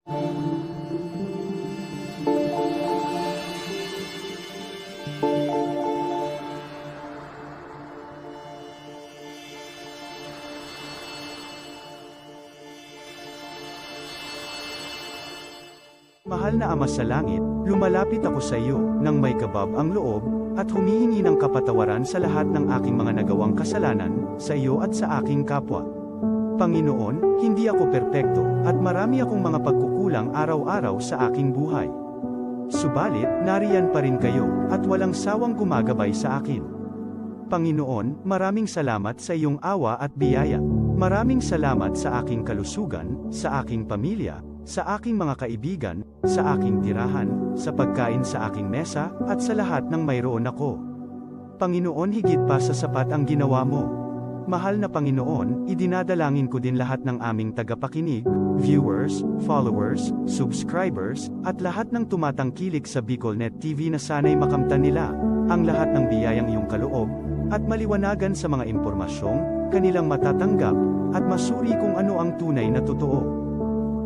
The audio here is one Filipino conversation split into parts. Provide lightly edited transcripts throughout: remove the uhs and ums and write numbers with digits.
Mahal na Ama sa Langit, lumalapit ako sa iyo, nang may kabab ang loob, at humihingi ng kapatawaran sa lahat ng aking mga nagawang kasalanan, sa iyo at sa aking kapwa. Panginoon, hindi ako perpekto, at marami akong mga pagkukulang araw-araw sa aking buhay. Subalit, nariyan pa rin kayo, at walang sawang gumagabay sa akin. Panginoon, maraming salamat sa iyong awa at biyaya. Maraming salamat sa aking kalusugan, sa aking pamilya, sa aking mga kaibigan, sa aking tirahan, sa pagkain sa aking mesa, at sa lahat ng mayroon ako. Panginoon, higit pa sa sapat ang ginawa mo. Mahal na Panginoon, idinadalangin ko din lahat ng aming tagapakinig, viewers, followers, subscribers, at lahat ng tumatangkilik sa BicolNet TV na sana'y makamtan nila ang lahat ng biyayang iyong kaloob, at maliwanagan sa mga impormasyong kanilang matatanggap, at masuri kung ano ang tunay na totoo.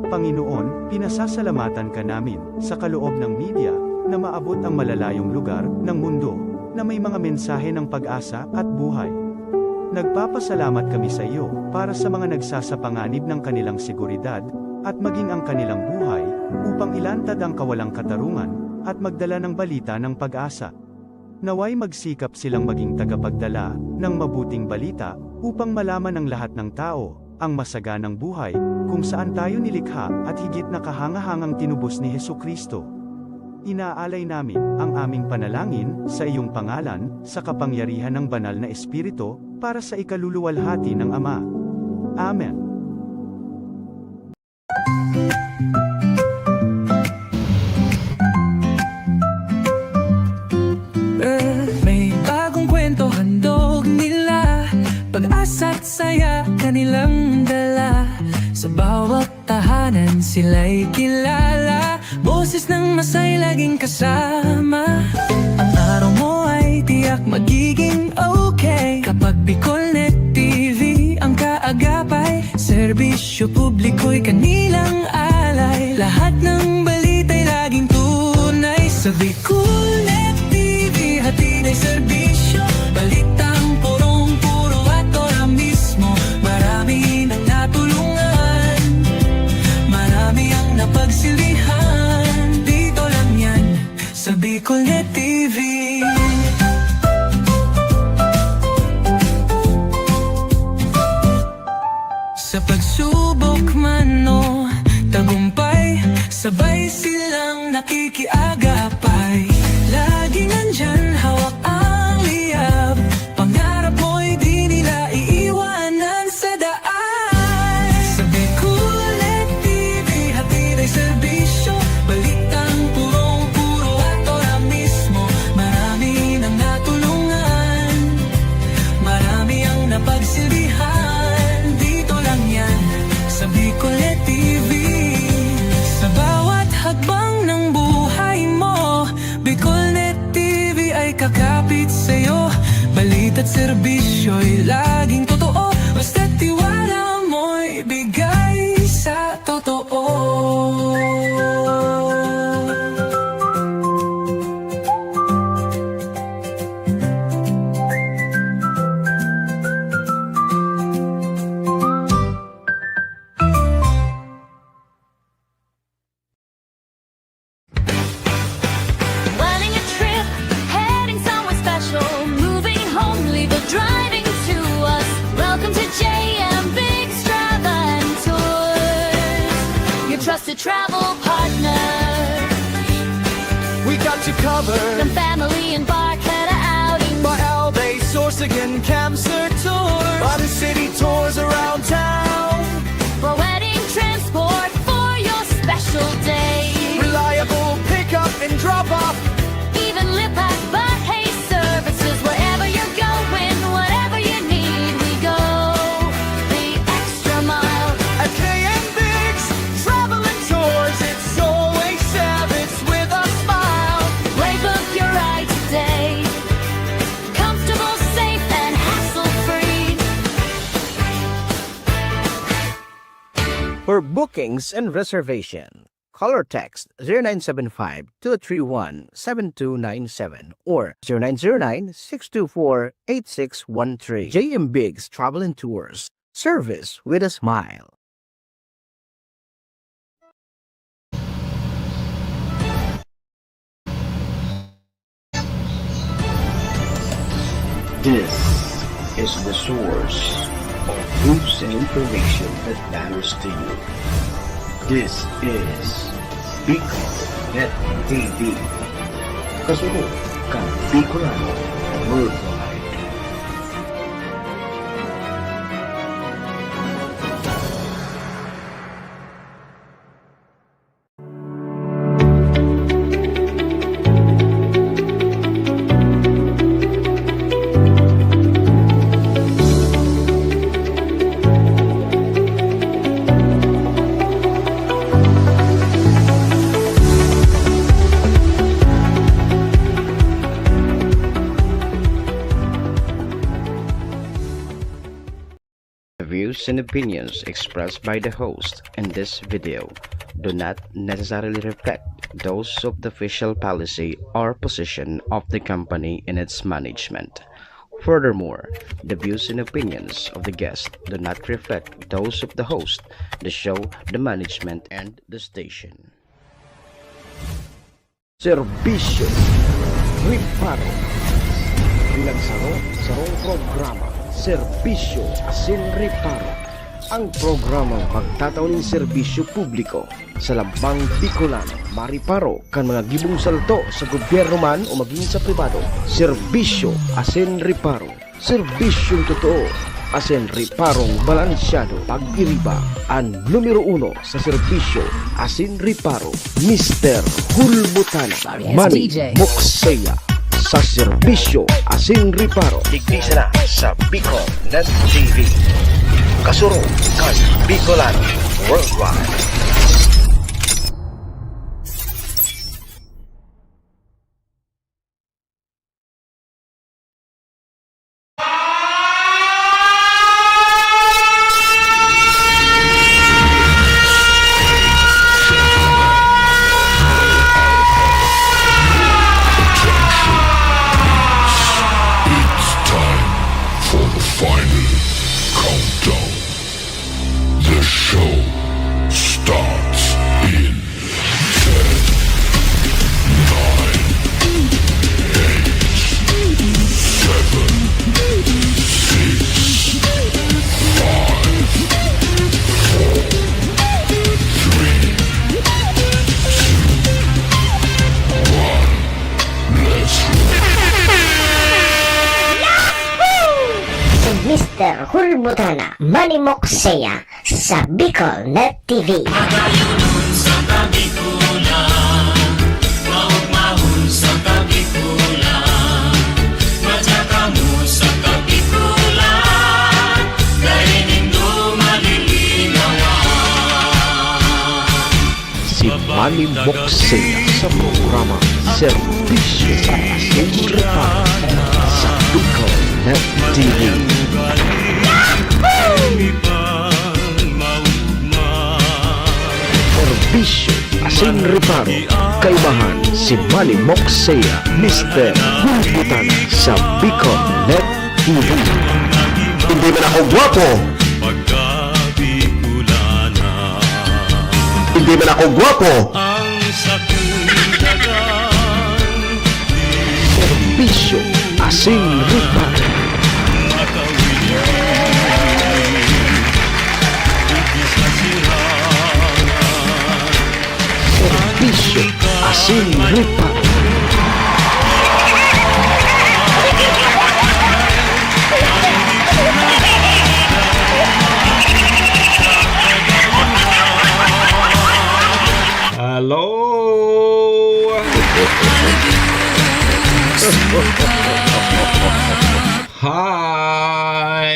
Panginoon, pinasasalamatan ka namin, sa kaloob ng media, na maabot ang malalayong lugar, ng mundo, na may mga mensahe ng pag-asa, at buhay. Nagpapasalamat kami sa iyo, para sa mga nagsasapanganib ng kanilang seguridad, at maging ang kanilang buhay, upang ilantad ang kawalang katarungan, at magdala ng balita ng pag-asa. Naway magsikap silang maging tagapagdala, ng mabuting balita, upang malaman ng lahat ng tao, ang masaganang buhay, kung saan tayo nilikha, at higit na kahangahangang tinubos ni Hesukristo. Inaalay namin ang aming panalangin sa iyong pangalan, sa kapangyarihan ng banal na Espiritu, para sa ikaluluwalhati ng Ama. Amen. May bagong kwento handog nila, pag-asa't saya kanilang dala. Sa bawat tahanan sila'y kilala, boses ng masay laging kasama. Ang araw mo ay tiyak magiging okay, kapag BicolNet TV ang kaagapay. Serbisyo publiko'y kanilang alay, lahat ng balita'y laging tunay. Sa BicolNet TV hatid ay serbisyo, balitang purong-puro at ora mismo. Marami nang natulungan, marami ang napagsilbihan, dito lang yan sa BicolNet TV. Sa pagsubok man o tagumpay, sabay silang nakikiagapay. Laging nandyan, hawak ang liyab, pangarap mo'y di nila iiwanan sa daan. Sa BicolNet TV hatid ay serbisyo, balitang purong-puro at ora mismo. Marami nang natulungan, marami ang napagsilbihan, dito lang yan sa BicolNet TV. Sa bawat hakbang ng buhay mo, BicolNet TV ay kakapit sa'yo. Balita't serbisyo'y laging totoo, basta't tiwala mo'y bigay sa totoo. Planning a trip, heading somewhere special, moving home, leave a driving to us. Welcome to JM Big Strava and Tours, your trusted travel partner. We got you covered From family and Barclay outing, by Albay, Sorsigan, Camser Tours, by the city tours around town. for wedding transport for your special day. Reliable pickup and drop off. Even Lipat, but hey, services wherever you're going, whatever you need, we go the extra mile. At KM Biggs Travel and Tours, it's always Savage with a smile. Playbook your ride today, comfortable, safe, and hassle-free. For bookings and reservation, Color text 0975-231-7297 or 0909-624-8613. JM Biggs Travel and Tours. Service with a smile. This is the source of news and information that matters to you. This is Bicol Net TV. Kasunod ka Bicolano Worldwide. The views and opinions expressed by the host in this video do not necessarily reflect those of the official policy or position of the company and its management. Furthermore, the views and opinions of the guest do not reflect those of the host, the show, the management, and the station. Serbisyo Riparo Pinagsaro sarong programa Serbisyo Asin Riparo, ang programang pagtatauning serbisyo publiko sa Lambang Bicolano, Mariparo kan mga gibong salto sa gobyerno man o maging sa pribado. Serbisyo Asin Riparo, serbisyong totoo, Asin Riparong balansyado. Pag-iriba ang numero 1 sa serbisyo Asin Riparo, Mr. Hulbutana Manny Moxeya sa serbisyo Asin Riparo. Tignisa na sa Bicol Net TV. Kasuro kan Bicolano Worldwide. Final countdown. The show starts in 10, 9, 8, 7, 6, 5, 4, 3, 2, 1. Let's Mr. Hulbutana Manny Moxeya sa Bicol Net TV. Si Manny Moxeya sa programa Serbisyo Asin Riparo sa Bicol Net TV. Serbisyo Asin Riparo, kaibahan si Manny Moxeya, Mr. Hulbutana sa Bicol Net TV. Hindi man ako gwapo, hindi man ako gwapo, Serbisyo Asin Riparo. Serbisyo Asin Riparo. Hello! Hi!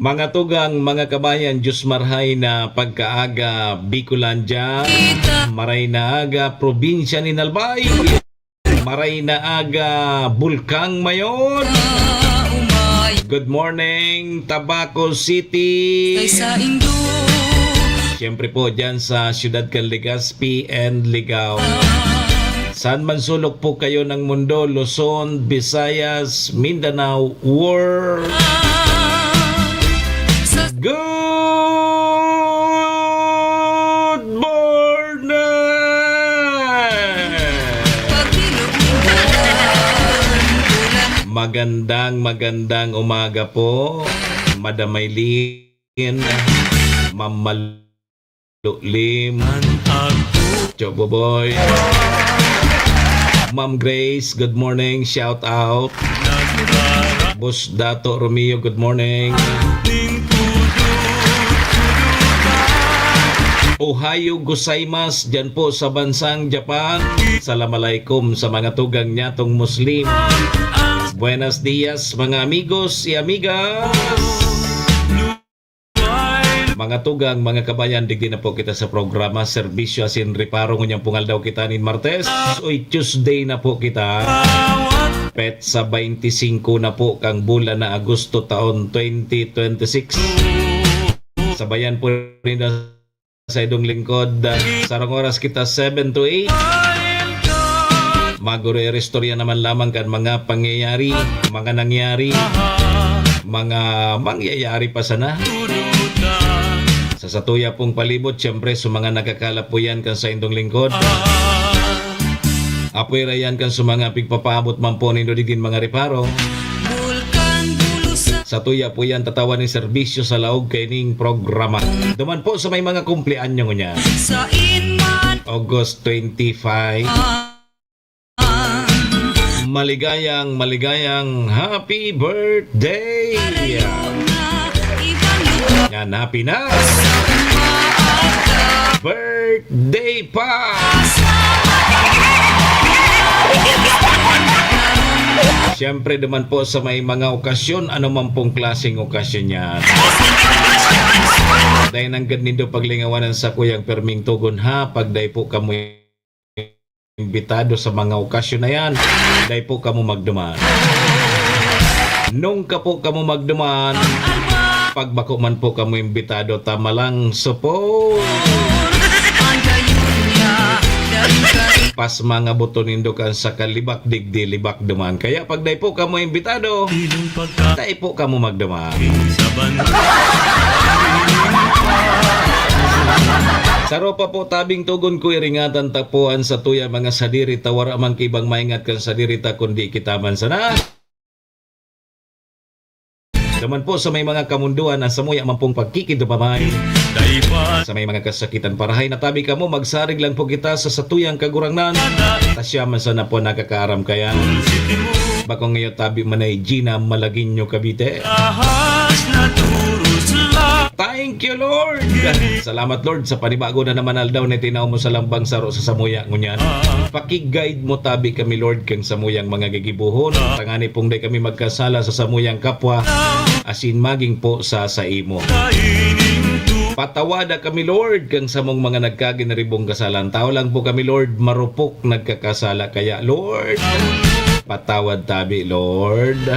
Mga tugang, mga kabayan, Diyos marhay na pagkaaga Bicolandia, maray na aga probinsya ni Nalbay, maray na aga Bulkang Mayon, Good morning, Tabaco City. Sa Indo Siyempre po dyan sa Ciudad Legazpi and Ligao. Saan man sulok po kayo ng mundo, Luzon, Visayas, Mindanao, World. Good morning! Magandang umaga po, Madam Maylin, Ma'am Malulim, Choboboy, Ma'am Grace, good morning, shout out. Boss Dato Romeo, good morning. Ohayo gozaimasu dyan po sa bansang Japan. Assalamualaikum sa mga tugang nyatong Muslim. Buenos dias mga amigos y amigas. Mga tugang, mga kabayan, digdi na po kita sa programa Serbisyo Asin Reparo. Ngunyang pungal daw kita nin Martes. Uy, Tuesday na po kita. Pet sa 25 na po kang bulan na Agosto taon 2026. Sabayan po rin na sa idong lingkod. Sarang oras kita 7 to 8. Magure-restorya naman lamang kan mga pangyayari, mga nangyari, mga mangyayari pa sana. Sa satuya pong palibot, siyempre sa mga nakakalap po yan kan sa indong lingkod. Apoy rayan kan sa mga pigpapaabot man po nindo digin mga reparo. Sa tuya po yan tatawan ni serbisyo sa laog kaining programa. Duman po sa may mga kumpleanyo niya. August 25. Maligayang happy birthday. Yan, happy na. Birthday pa. Siyempre naman po sa may mga okasyon, ano man pong klaseng okasyon yan. Dahil nang ganindo paglingawanan sa kuyang perming tugon ha, pagday po kamo imbitado sa mga okasyon na yan, dahil po kamo magduman. Nung ka po kamo magduman, pagbako man po kamo imbitado, tama lang support. Pas mga buto nindo kan sa kalibak digdi libak duman. Kaya pag day po kamo imbitado, day po kamo magduman. Saro pa po tabing tugon ko iringatan tapuan sa tuya mga sadiri tawar amang kibang maingat kan sadiri ta kundi kita man sana. Naman po sa may mga kamunduan na samuya man pong pagkikidupamay. Sa may mga kasakitan parahay na tabi ka mo, magsarig lang po kita sa satuyang kagurangnan. Tasya man sana po nakakaaram kaya. Bako ngayon tabi man ay Gina Malaguinho Cavite. Thank you Lord. Salamat Lord sa panibago na naman aldaw na tinaw mo sa lambang saro sa samuya ngunyan. Paki-guide mo tabi kami Lord kang samuyang mga gagibuhon. Tangani pong day kami magkasala sa samuyang kapwa. Asin maging po sa imo. Patawada kami Lord kang samong mga nagkaginaribong kasalan. Tao lang po kami Lord marupok nagkakasala kaya Lord patawad tabi Lord.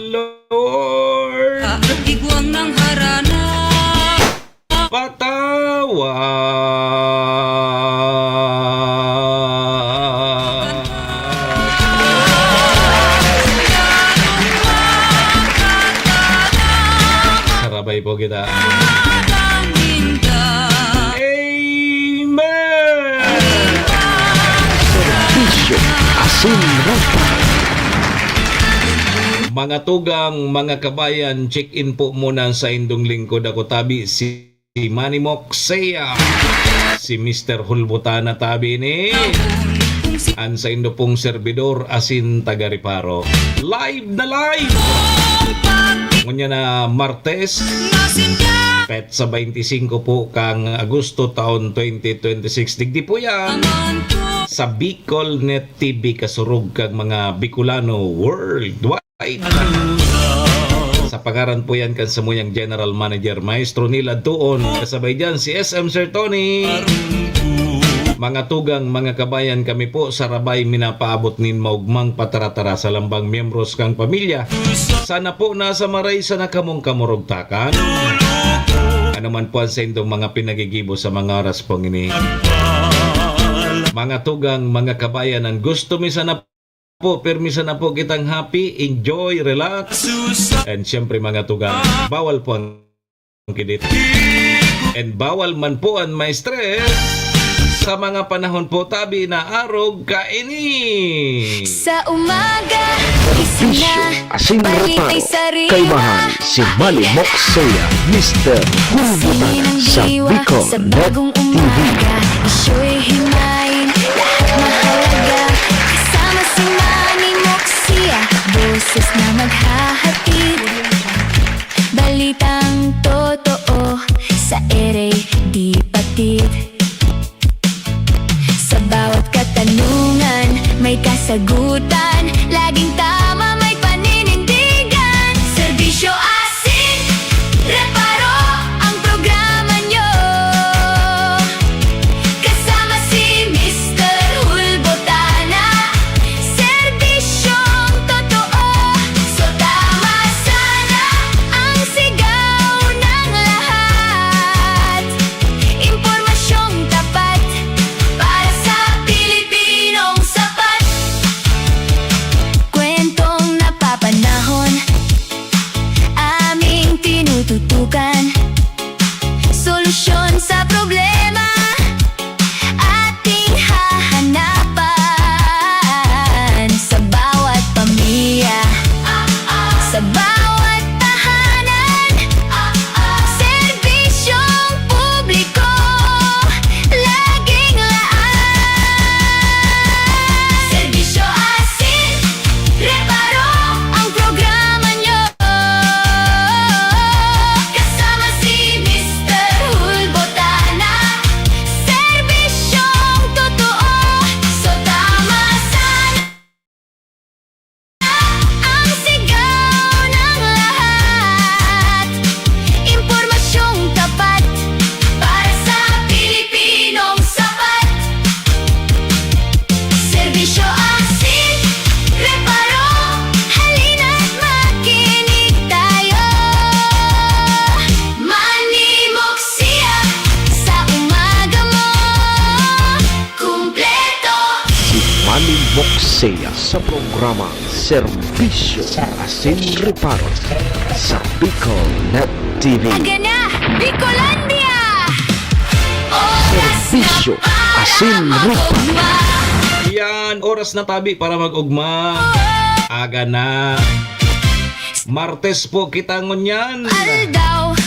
Lord igwang ng harana patawad. Sarabay po kita. Serbisyo Asin Reparo. Mga tugang, mga kabayan, check-in po muna sa indong lingkod. Ako tabi si Manny Moxea, si Mr. Hulbutana tabi ni an sa indo pong servidor asin taga Reparo. Live na live! Ngunya na Martes, pet sa 25 po kang Agosto taon 2026. Digdi po yan sa Bicol Net TV kasurog kang mga Bicolano worldwide. Sa pangaran po yan kan samuyang General Manager Maestro Nila Tuon. Kasabay dyan si SM Sir Tony. Mga tugang, mga kabayan, kami po sa Rabay minapaabot nin maugmang pataratara sa lambang miyembros kang pamilya. Sana po nasa maray sa nakamong kamurugtakan. Ano man po ang sa indong mga pinagigibo sa mga oras pong ini. Mga tugang, mga kabayan, ang gusto mi sana po, permisa na po kitang happy, enjoy, relax. And syempre mga tugang, bawal po ang kidit. And bawal man po ang may stress sa mga panahon po tabi na arog kaini. Sa umaga, isa Bisyo, na, asin balik reparo, ay sariwa. kaibahan si Manny Moxea, Mr. Hulbutana sa Bicol Sa Net bagong TV. umaga, isyo'y himayin, lahat mahalaga. Kasama si Manny Moxea, boses na maghahatid. Balitang totoo, sa ere di patid. Sa bawat katanungan, may kasagutan. Laging tama, may paninindigan. Serbisyo asin, reparo ang programa nyo. Kasama si Mr. Hulbutana, serbisyong totoo. So tama sana ang sigaw ng lahat. Impormasyong tapat para sa Pilipinong sapat. Kwentong napapanahon, aming tinututukan. Solusyon sa problema, ating hahanapan. Sa bawat pamilya, sa bawat tahanan, serbisyong publiko, laging laan. Serbisyo asin, reparo ang programa nyo. Kasama si Mr. Hulbutana, serbisyong totoo. So tama sana ang sigaw ng lahat. Impormasyong tapat para sa Pilipinong sapat. Serbisyo asin, reparo, halina't makinig tayo. Manny Moxea, sa umaga mo, kumpleto. Si Manny Moxea sa programa Serbisyo Asin Reparo sa Bicol Net TV. Aga na, Bicolandia! Oras Serbisyo Asin Reparo. Yan, oras na tabi para mag-ugma. Aga na. Martes po kita ngunyan. Aldaw,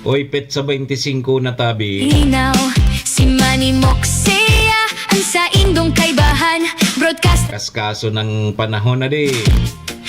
Oy, pet sa 25 na tabi. linaw, si Manny Moxea, ang sa indong kaibahan. Broadcast Kaskaso ng panahon na di.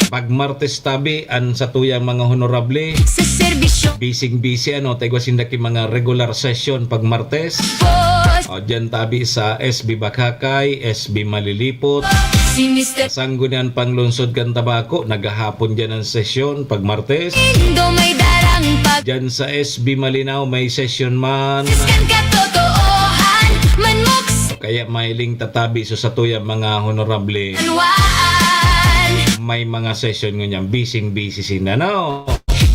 Pag Martes tabi, an sa tuyang mga honorable. sa serbisyo Busy ano, tegwasindaki mga regular session pag Martes. post. O, dyan tabi sa SB Bakakay, SB Malilipot. Si Mr. Sanggunian Panglungsod kan Tabako, nagahapon dyan ang sesyon pag Martes. Indo may darang pag Dyan sa SB Malinaw may session man. kan katotoohan. Manmoks Kaya mailing tatabi so sa tuyang mga honorable. anwaan. May mga session ngunyan, busy sina no.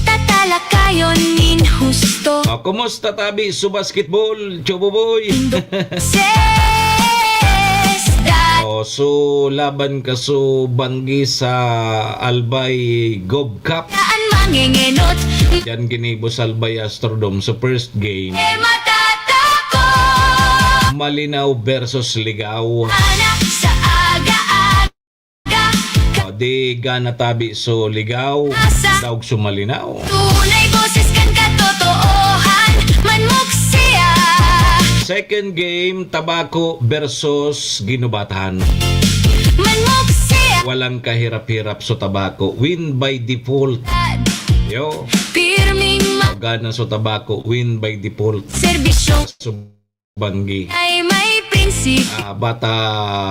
Tatalakayon nin husto. O, kumusta tabi sa basketball, Choboboy? Sesda O, so laban ka so banggi sa Albay Gob Cup. Taan mangingenot. Yan ginibos Albay Astrodome sa first game. Matatako Malinaw versus Ligaw. anak sa aga-aga. O, di gana tabi so Ligaw. Daog so Malinaw. Tunay boses kan katotoohan. Manmoksea Second game, Tabako versus Ginubatan. Manmoksea Walang kahirap-hirap so Tabako. Win by default. Yo, pirming gana so Tabako. Win by default. serbisyo So, banggi. ay may prinsip. Bata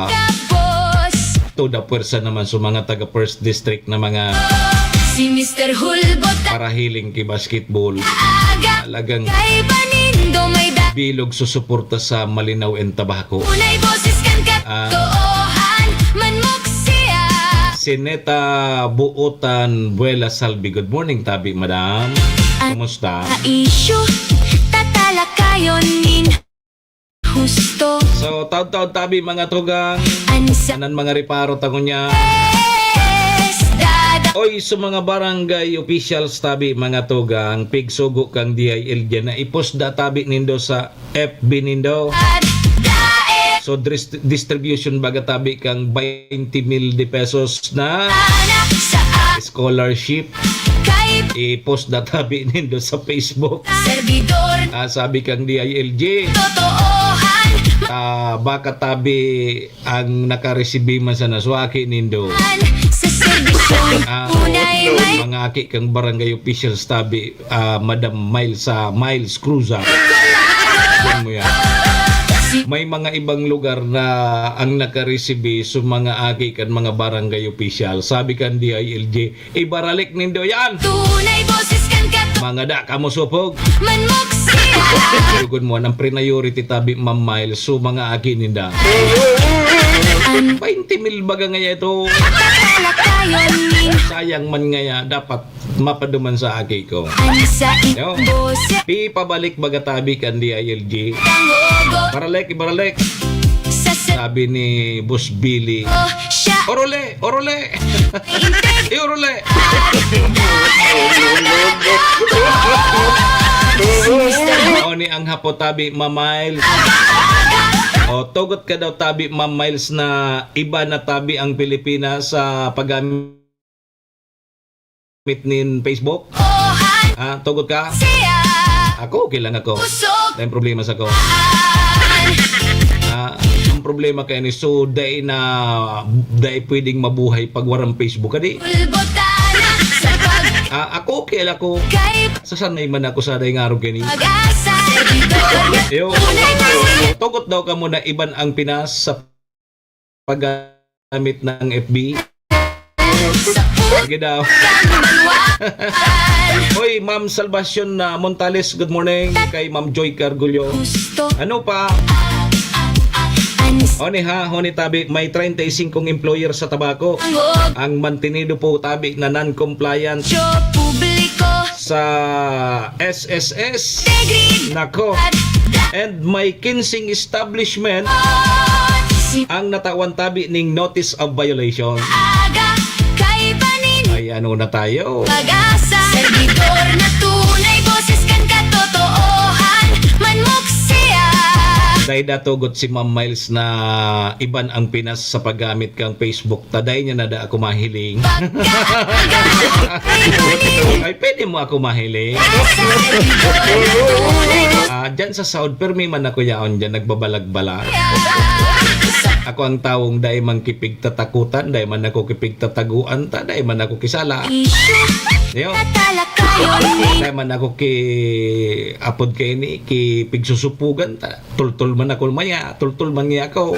Tapos to the pwersa naman sa mga taga First District na mga si Mr. Hulbutana para hiling kay basketball. aga Talagang kay panindo may bilog susuporta sa Malinaw and Tabaco. Tunay boses kan katotohan, manmuksiya. Sineta Buotan Buela Salvi. Good morning, Tabi, madam. Kumusta? Ka-issue, tatalakayon nin husto. So, taon-taon, Tabi, mga tugang. Ansa Anan mga reparo tango niya. dada Oy, sa mga barangay officials, Tabi, mga tugang, pigsugo kang DIL dyan na ipost da, Tabi, nindo sa FB nindo. dae So, distribution baga, Tabi, kang 20,000 de pesos na anak sa scholarship. kay I-post da, Tabi, nindo sa Facebook. servidor. Sabi kang DILG, Totoohan baka, Tabi, ang nakaresibi man sa naswaki nindo. sa serbisyon. Tunay may Mga aki kang barangay officials, Tabi, Madam Miles sa Miles Cruiser. Yan mo yan. May mga ibang lugar na ang nakaresibi sa mga aki kan mga barangay official. Sabi kan DILG, ibaralik nindo yan. tunay boses kan Mga da kamo supog. manmuksiya. Good mo ang priority, Tabi, Ma'am Miles, so mga aki ninda. 20,000 baga ngaya ito. Tatalakayon nin Sayang man ngaya, dapat mapaduman sa aki ko. ansa Yo. boses Pabalik baga, Tabi, kan DILG. tangogo Ibaralik. sa Sabi ni Boss Billy, siya Orole! Orole! O ni ang hapo, Tabi, Ma'am Miles. O, tugot ka daw, Tabi, Ma'am Miles, na iba na, Tabi, ang Pilipinas sa paggamit nin Facebook. Tugot ka? siya Ako, okay lang ako. usog Tayong problema sa ko. Ang problema kaya ni so dahil pwedeng mabuhay pag warang Facebook kadi. Ulbotana sa Ako okay lang ako. pagkay Sasanay man ako sa daing araw gani. pag-asa servidor. Yo. Tunay boses Tugot daw ka muna iban ang Pinas sa paggamit ng FB. sa Sige daw. manwaan. Hoy, Ma'am Salvacion na Montales, good morning. Kay Ma'am Joy Cargulyo. Gusto Ano pa? ansa Honi ha, honi, Tabi, may 35 employer sa tabako. ngog Ang mantinido po, Tabi, na non-compliant Syo publiko sa SSS. Tegrid Nako. And may kinsing establishment si ang natawan, Tabi, ning notice of violation. aga kay banin Ay, ano na tayo? pag-asa servidor na tunay boses kan katotohan manmuksiya. Dahil datugot si Ma'am Miles na iban ang Pinas sa paggamit kang Facebook. Taday niya na da ako mahiling. Ay, pwede mo ako mahiling. Diyan sa South, pero may man ako yaon dyan, nagbabalag-balag. Ako ang taong dahi man kipig tatakutan, dahi man ako kipig tataguan, dahi man ako kisala. Yo. Talakayon Dahi man ako ki apod kay ni ki pigsusupugan ta. Tultul man ako maya, tultul man niya ako.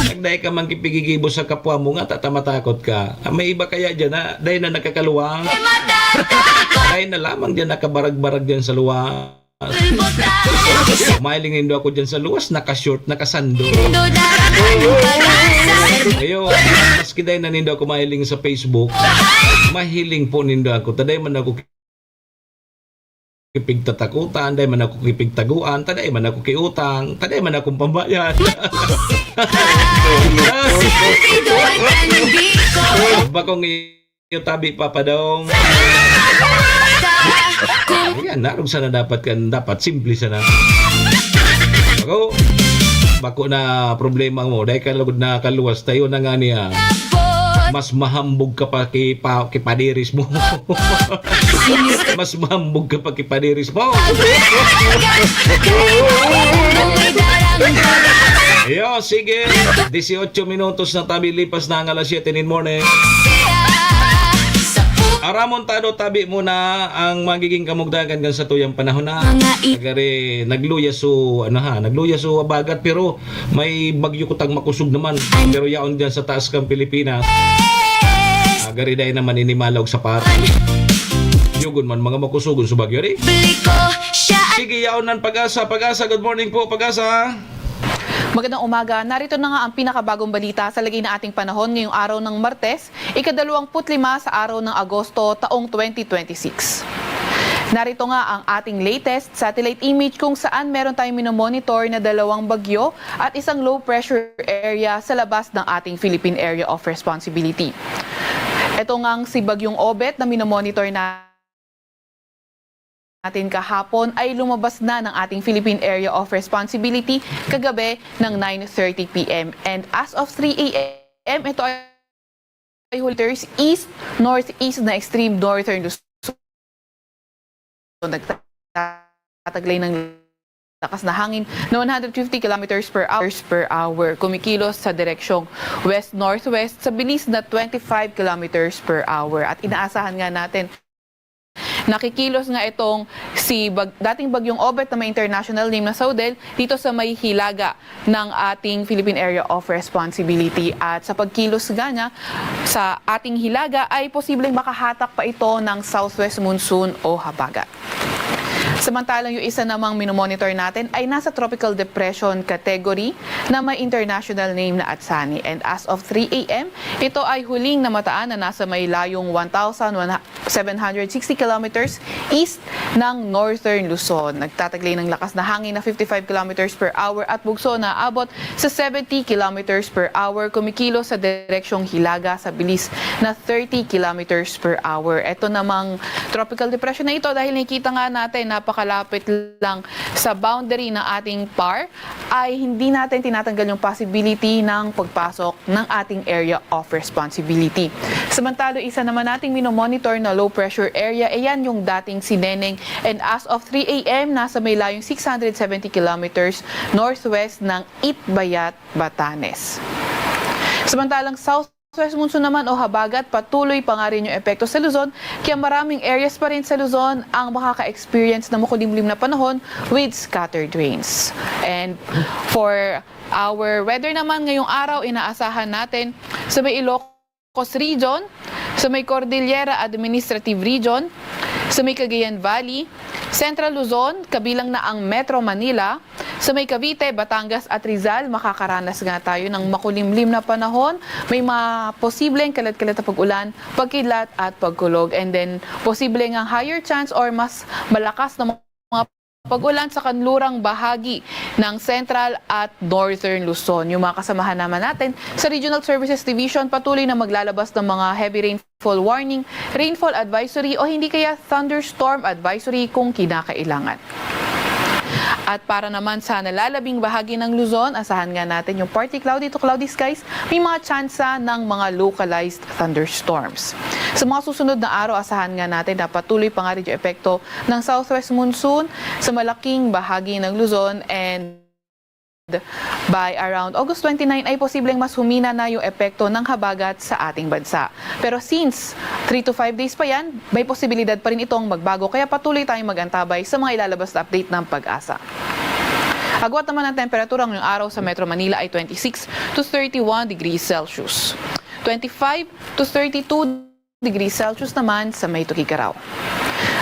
Nagdahi ka man kipigigibo sa kapwa mo nga tatamatakot ka. May iba kaya dyan na dahil na nakakaluwang. Dahil na lamang dyan nakabarag-barag dyan sa luwas. Umahiling nindo ako dyan sa luwas, naka-short, nakasando. Ayo, maski dahil na nindo ako mahiling sa Facebook, mahiling po nindo ako. Taday man ako kipigtatakutan, taday man ako kipigtaguan, taday man ako kiutang, taday man akong pambayad. Bakong iyo, Tabi, papadong. Ayan, naroon sana dapat simple sana. Bako na problema mo, dahil kalugod na kaluwas tayo na nga niya. Mas mahambog ka pa kipadiris mo. Mas mahambog ka pa kipadiris mo. Yo, sige. 18 minutos na, Tabi, lipas na ang alas 7 in morning. Aramon tado, Tabi, muna ang magiging kamugdagan kan sa tuyang panahon na. Nagari nagluya so abagat, pero may bagyo kutang makusog naman. Pero yaon diyan sa taas kang Pilipinas. Gari dahil naman inimalaw sa par. Yugon man mga makusugon sa Bagyo ri. Bili ko siya at Sige, yaonan Pag-asa. Pag-asa, good morning po, Pag-asa. Magandang umaga. Narito na nga ang pinakabagong balita sa lagay na ating panahon ngayong araw ng Martes, ika-25 sa araw ng Agosto taong 2026. Narito nga ang ating latest satellite image kung saan meron tayong minomonitor na 2 bagyo at isang low pressure area sa labas ng ating Philippine Area of Responsibility. Ito ngang si Bagyong Obet na minomonitor natin kahapon ay lumabas na ng ating Philippine Area of Responsibility kagabi ng 9:30 p.m. And as of 3 a.m., ito ay holders east, northeast na extreme northern Luzon. Nagtataglay ng lakas na hangin na 150 kilometers per hour. Kumikilos sa direksyong west-northwest sa bilis na 25 kilometers per hour. At inaasahan nga natin nakikilos nga itong dating Bagyong Obet na may international name na Saudel dito sa may hilaga ng ating Philippine Area of Responsibility. At sa pagkilos nga niya sa ating hilaga ay posibleng makahatak pa ito ng southwest monsoon o habagat. Samantalang yung isa namang minomonitor natin ay nasa tropical depression category na may international name na Atsani. And as of 3 a.m., ito ay huling namataan na nasa may layong 1,760 kilometers east ng northern Luzon. Nagtataglay ng lakas na hangin na 55 kilometers per hour at bugso na abot sa 70 kilometers per hour. Kumikilo sa direksyong hilaga sa bilis na 30 kilometers per hour. Ito namang tropical depression na ito dahil nakikita nga natin napakalapit lang sa boundary ng ating PAR ay hindi natin tinatanggal yung possibility ng pagpasok ng ating area of responsibility. Samantalo, isa naman nating minomonitor na low pressure area, ayan yung dating si Neneng, and as of 3 a.m. nasa may layong 670 kilometers northwest ng Itbayat, Batanes. Samantalang southwest monsoon naman o habagat, patuloy pa nga rin yung epekto sa Luzon, kaya maraming areas pa rin sa Luzon ang makaka-experience na makulimlim na panahon with scattered rains. And for our weather naman ngayong araw, inaasahan natin sa may Ilocos Region, sa may Cordillera Administrative Region, sa may Cagayan Valley, Central Luzon, kabilang na ang Metro Manila, sa may Cavite, Batangas at Rizal, makakaranas nga tayo ng makulimlim na panahon. May posibleng kalat-kalat na pag-ulan, pagkidlat at pagkulog. And then, posibleng ang higher chance or mas malakas na mga pag-ulan sa kanlurang bahagi ng Central at Northern Luzon. Yung mga kasamahan naman natin sa Regional Services Division patuloy na maglalabas ng mga heavy rainfall warning, rainfall advisory o hindi kaya thunderstorm advisory kung kinakailangan. At para naman sa nalalabing bahagi ng Luzon, asahan nga natin yung partly cloudy to cloudy skies, may mga tsansa ng mga localized thunderstorms. Sa mga susunod na araw, asahan nga natin na patuloy pa nga rin yung epekto ng southwest monsoon sa malaking bahagi ng Luzon, and by around August 29 ay posibleng mas humina na yung epekto ng habagat sa ating bansa. Pero since 3 to 5 days pa yan, may posibilidad pa rin itong magbago, kaya patuloy tayong magantabay sa mga ilalabas na update ng Pag-asa. Agwat naman ang temperatura ngayong araw sa Metro Manila ay 26 to 31 degrees Celsius. 25 to 32 degrees Celsius naman sa may Tuguegarao.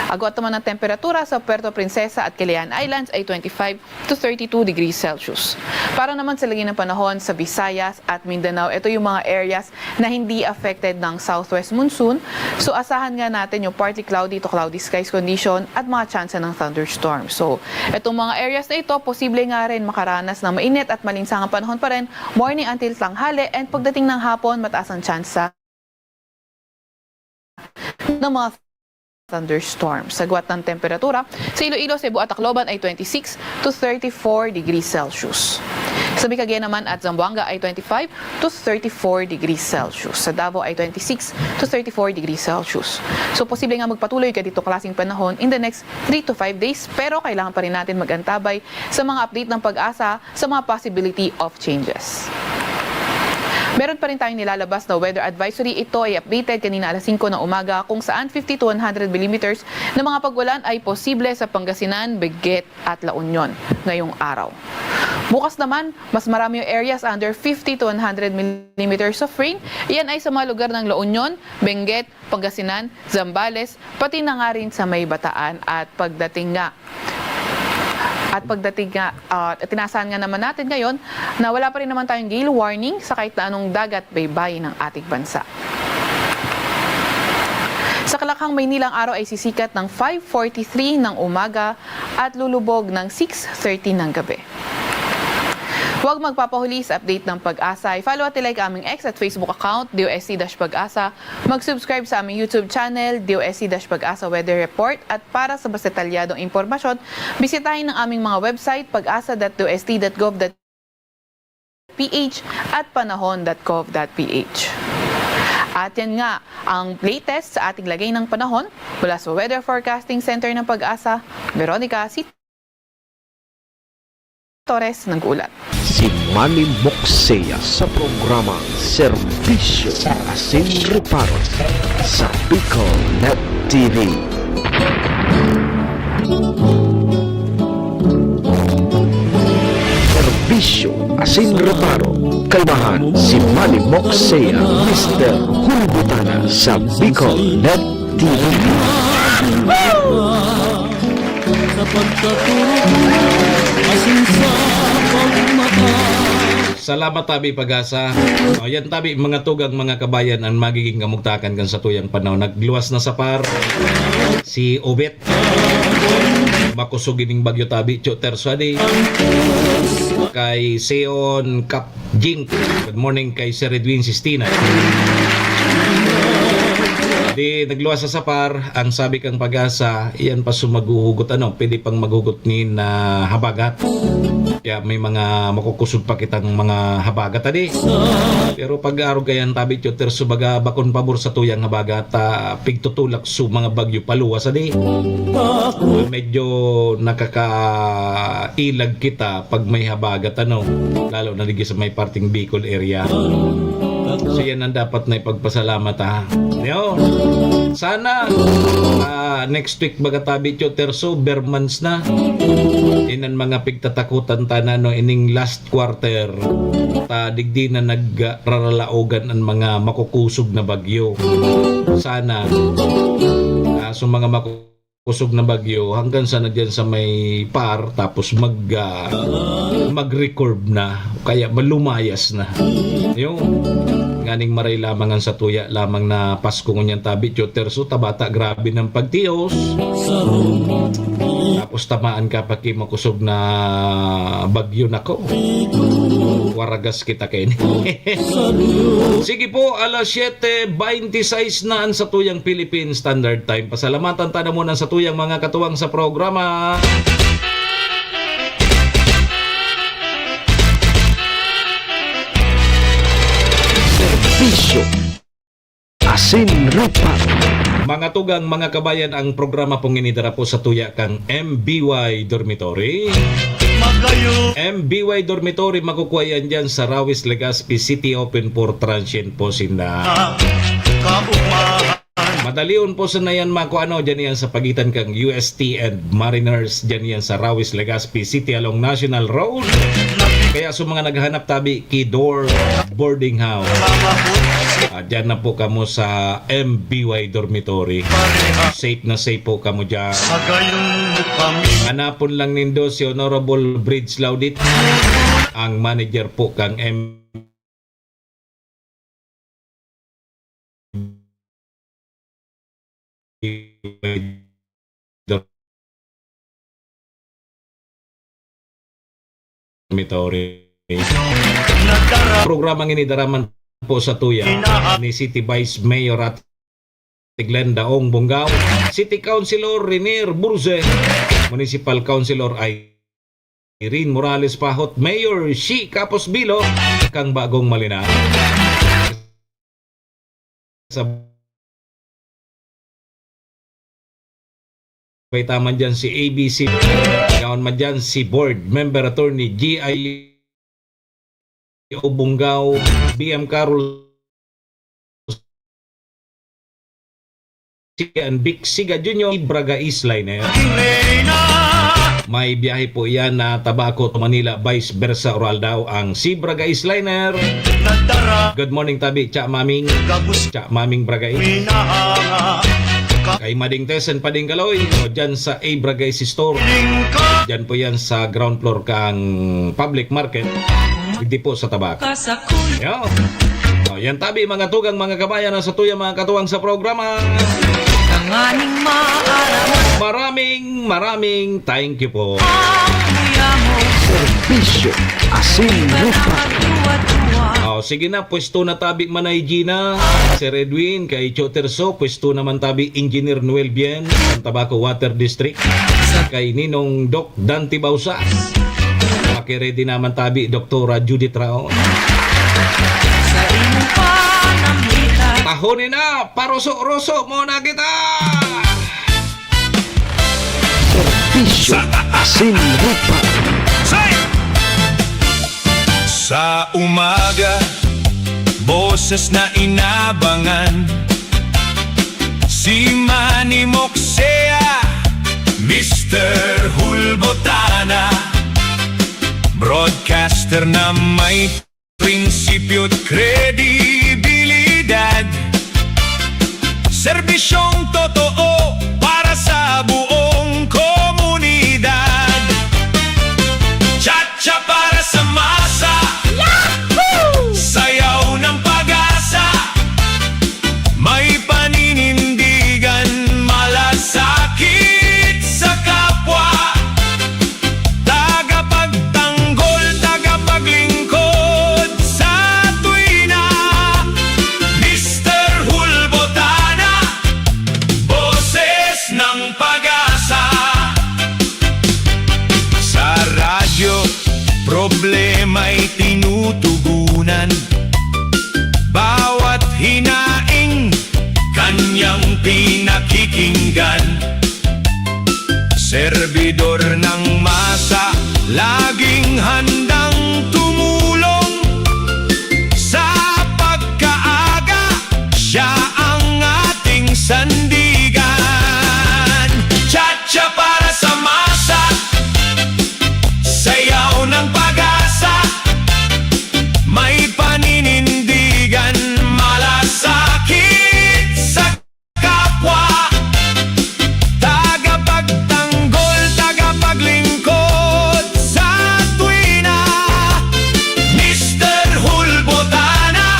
Agwat naman ang temperatura sa Puerto Princesa at Calayan Islands ay 25 to 32 degrees Celsius. Para naman sa lagi ng panahon sa Visayas at Mindanao, ito yung mga areas na hindi affected ng southwest monsoon. So asahan nga natin yung partly cloudy to cloudy skies condition at mga tsansa ng thunderstorm. So itong mga areas na ito, posible nga rin makaranas ng mainit at malinsangang panahon pa rin morning until tanghali, and pagdating ng hapon, mataas ang tsansa ng mga thunderstorms. Sagwat ng temperatura sa Iloilo, Cebu at Tacloban ay 26 to 34 degrees Celsius. Sa Cagayan naman at Zamboanga ay 25 to 34 degrees Celsius. Sa Davao ay 26 to 34 degrees Celsius. So posible nga magpatuloy ka dito klaseng panahon in the next 3 to 5 days, pero kailangan pa rin natin mag-antabay sa mga update ng Pag-asa sa mga possibility of changes. Meron pa rin tayong nilalabas na weather advisory. Ito ay updated kanina alas 5 ng umaga kung saan 50 to 100 millimeters na mga pag-ulan ay posible sa Pangasinan, Benguet at La Union ngayong araw. Bukas naman, mas marami yung areas under 50 to 100 millimeters of rain. Iyan ay sa mga lugar ng La Union, Benguet, Pangasinan, Zambales, pati na nga rin sa May Bataan. At pagdating nga, tinasahan nga naman natin ngayon na wala pa rin naman tayong gale warning sa kahit na anong dagat baybayin ng ating bansa. Sa Kalakhang, Maynila, ang araw ay sisikat ng 5:43 ng umaga at lulubog ng 6:30 ng gabi. Huwag magpapahuli sa update ng Pag-asa. I-follow at like aming X at Facebook account, DOSC-Pag-asa. Mag-subscribe sa aming YouTube channel, DOSC-Pag-asa Weather Report. At para sa mas detalyadong impormasyon, bisitahin ang aming mga website, pag-asa.dosd.gov.ph at panahon.gov.ph. At yan nga, ang latest sa ating lagay ng panahon mula sa Weather Forecasting Center ng Pag-asa, Veronica C. Torres nag-ulat. Si Manny Moxea sa programa Serbisyo Asin Reparo sa Bicol Net TV. Serbisyo Asin Reparo. Kalmahan si Manny Moxea, Mr. Hulbutana sa Bicol Net TV. Salamat tabi Pag-asa. Yan tabi mga tugang mga kabayan ang magiging kamugtakan kan sa tuyang panahon. Nagluwas na sa par si Obet. Makusog ining bagyo tabi Cho Terswadi. Kay Seon Kap Jing. Good morning kay Sir Edwin Sistina. Di nagluwas sa sapar, ang sabi kang Pag-asa, iyan pa sumaguhugot pwede pang maghugot ni na habagat. Kaya may mga makukusog pa kitang mga habagat tadi. Pero pag-araw kayan tabi Choter subaga bakon pabor sa tuyang habagat, pigtutulak su mga bagyo paluwas tadi. Medyo nakakailag kita pag may habagat lalo na digi sa may parting Bicol area. So yan ang dapat na ipagpasalamat Yo, sana next week baga tabi Choter so Bermans na inan mga pigtatakutan tanan ining last quarter digdi na nagraralaogan ang mga makukusog na bagyo. Sana so mga makukusog na bagyo hanggang sa nagyan sa may par tapos mag-record na kaya malumayas na yung ganing maray lamangan sa tuya lamang na Pasko ngunyan tabi Choter so tabata grabe ng pagtios tapos tamaan ka paki makusog na bagyo nako waragas kita kayo. Sige po, alas 7:26 na sa tuyang Philippine Standard Time. Pasalamatan tayo muna sa tuyang mga katuwang sa programa. Serbisyo Asin Reparo. Mga tugang mga kabayan, ang programa pong inidara po sa tuya kang MBY Dormitory. MBY Dormitory makukuha yan dyan sa Rawis, Legazpi City, open for transient po sina. Madalion po sa nayan mako dyan yan sa pagitan kang UST and Mariners dyan yan sa Rawis, Legazpi City along National Road. Kaya sa mga naghahanap tabi Kidor Boarding House, dyan na po kamo sa MBY Dormitory. Safe na safe po kamo dyan. Hanapon lang nindo si Honorable Bridge Laudit, ang manager po kang Dormitory. Programang inidaraman po sa tuya ni City Vice Mayor at Glenda Ong Bongao, City Councilor Renier Burze, Municipal Councilor Irene Morales Pahot, Mayor Shi Capos Bilo, kang Bagong Malina. Sa may taman dyan si ABC, yaon man dyan si Board Member Attorney G.I. Bongao, BM Carol and Big Siga Junior, Braga Isline May biyahe po yan na Tabaco to Manila, vice versa oral daw ang si Bragay Sliner. Good morning tabi, Cha Maming. Cha Maming Bragay. Kay Mading Tesen Pading Kaloy, o dyan sa A Bragay si Store. Dyan po yan sa ground floor kang public market. Hindi po sa Tabaco. Yo. O, yan tabi mga tugang mga kabayan na sa tuya mga katuwang sa programa. Maraming thank you po. Serbisyo asin rupa. Oh, sige na, pwesto na tabi Manay Gina, Sir Edwin, kay Choterso, pwesto naman tabi Engineer Noel Bien, ng Tabaco Water District, kay Ninong Doc Dante Bausa, makiready naman tabi Doktora Judith Rao. Tahonin na, paroso-roso muna kita! Serbisyo asin rupa. Sa umaga, boses na inabangan, si Manny Moxea, Mr. Hulbotana, broadcaster na may prinsipyo at kredibilidad, serbisyong totoo para sa buong komunidad, cha-cha para sa masa, sayaw ng pag-asa, may paninindigan, malasakit sa kapwa, tagapagtanggol, tagapaglingkod sa tuwina, Mr. Hulbotana, boses ng pag-asa. Sa radyo, problema'y tinutugunan, bawat hinaing kanyang pinakikinggan, serbidor ng masa, laging handang tumulong, sa pagkaaga, siya ang ating sandigan, cha-cha para sa masa, sayaw ng pag-asa, may paninindigan, malasakit sa kapwa, tagapagtanggol, tagapaglingkod sa tuwina, Mr. Hulbotana,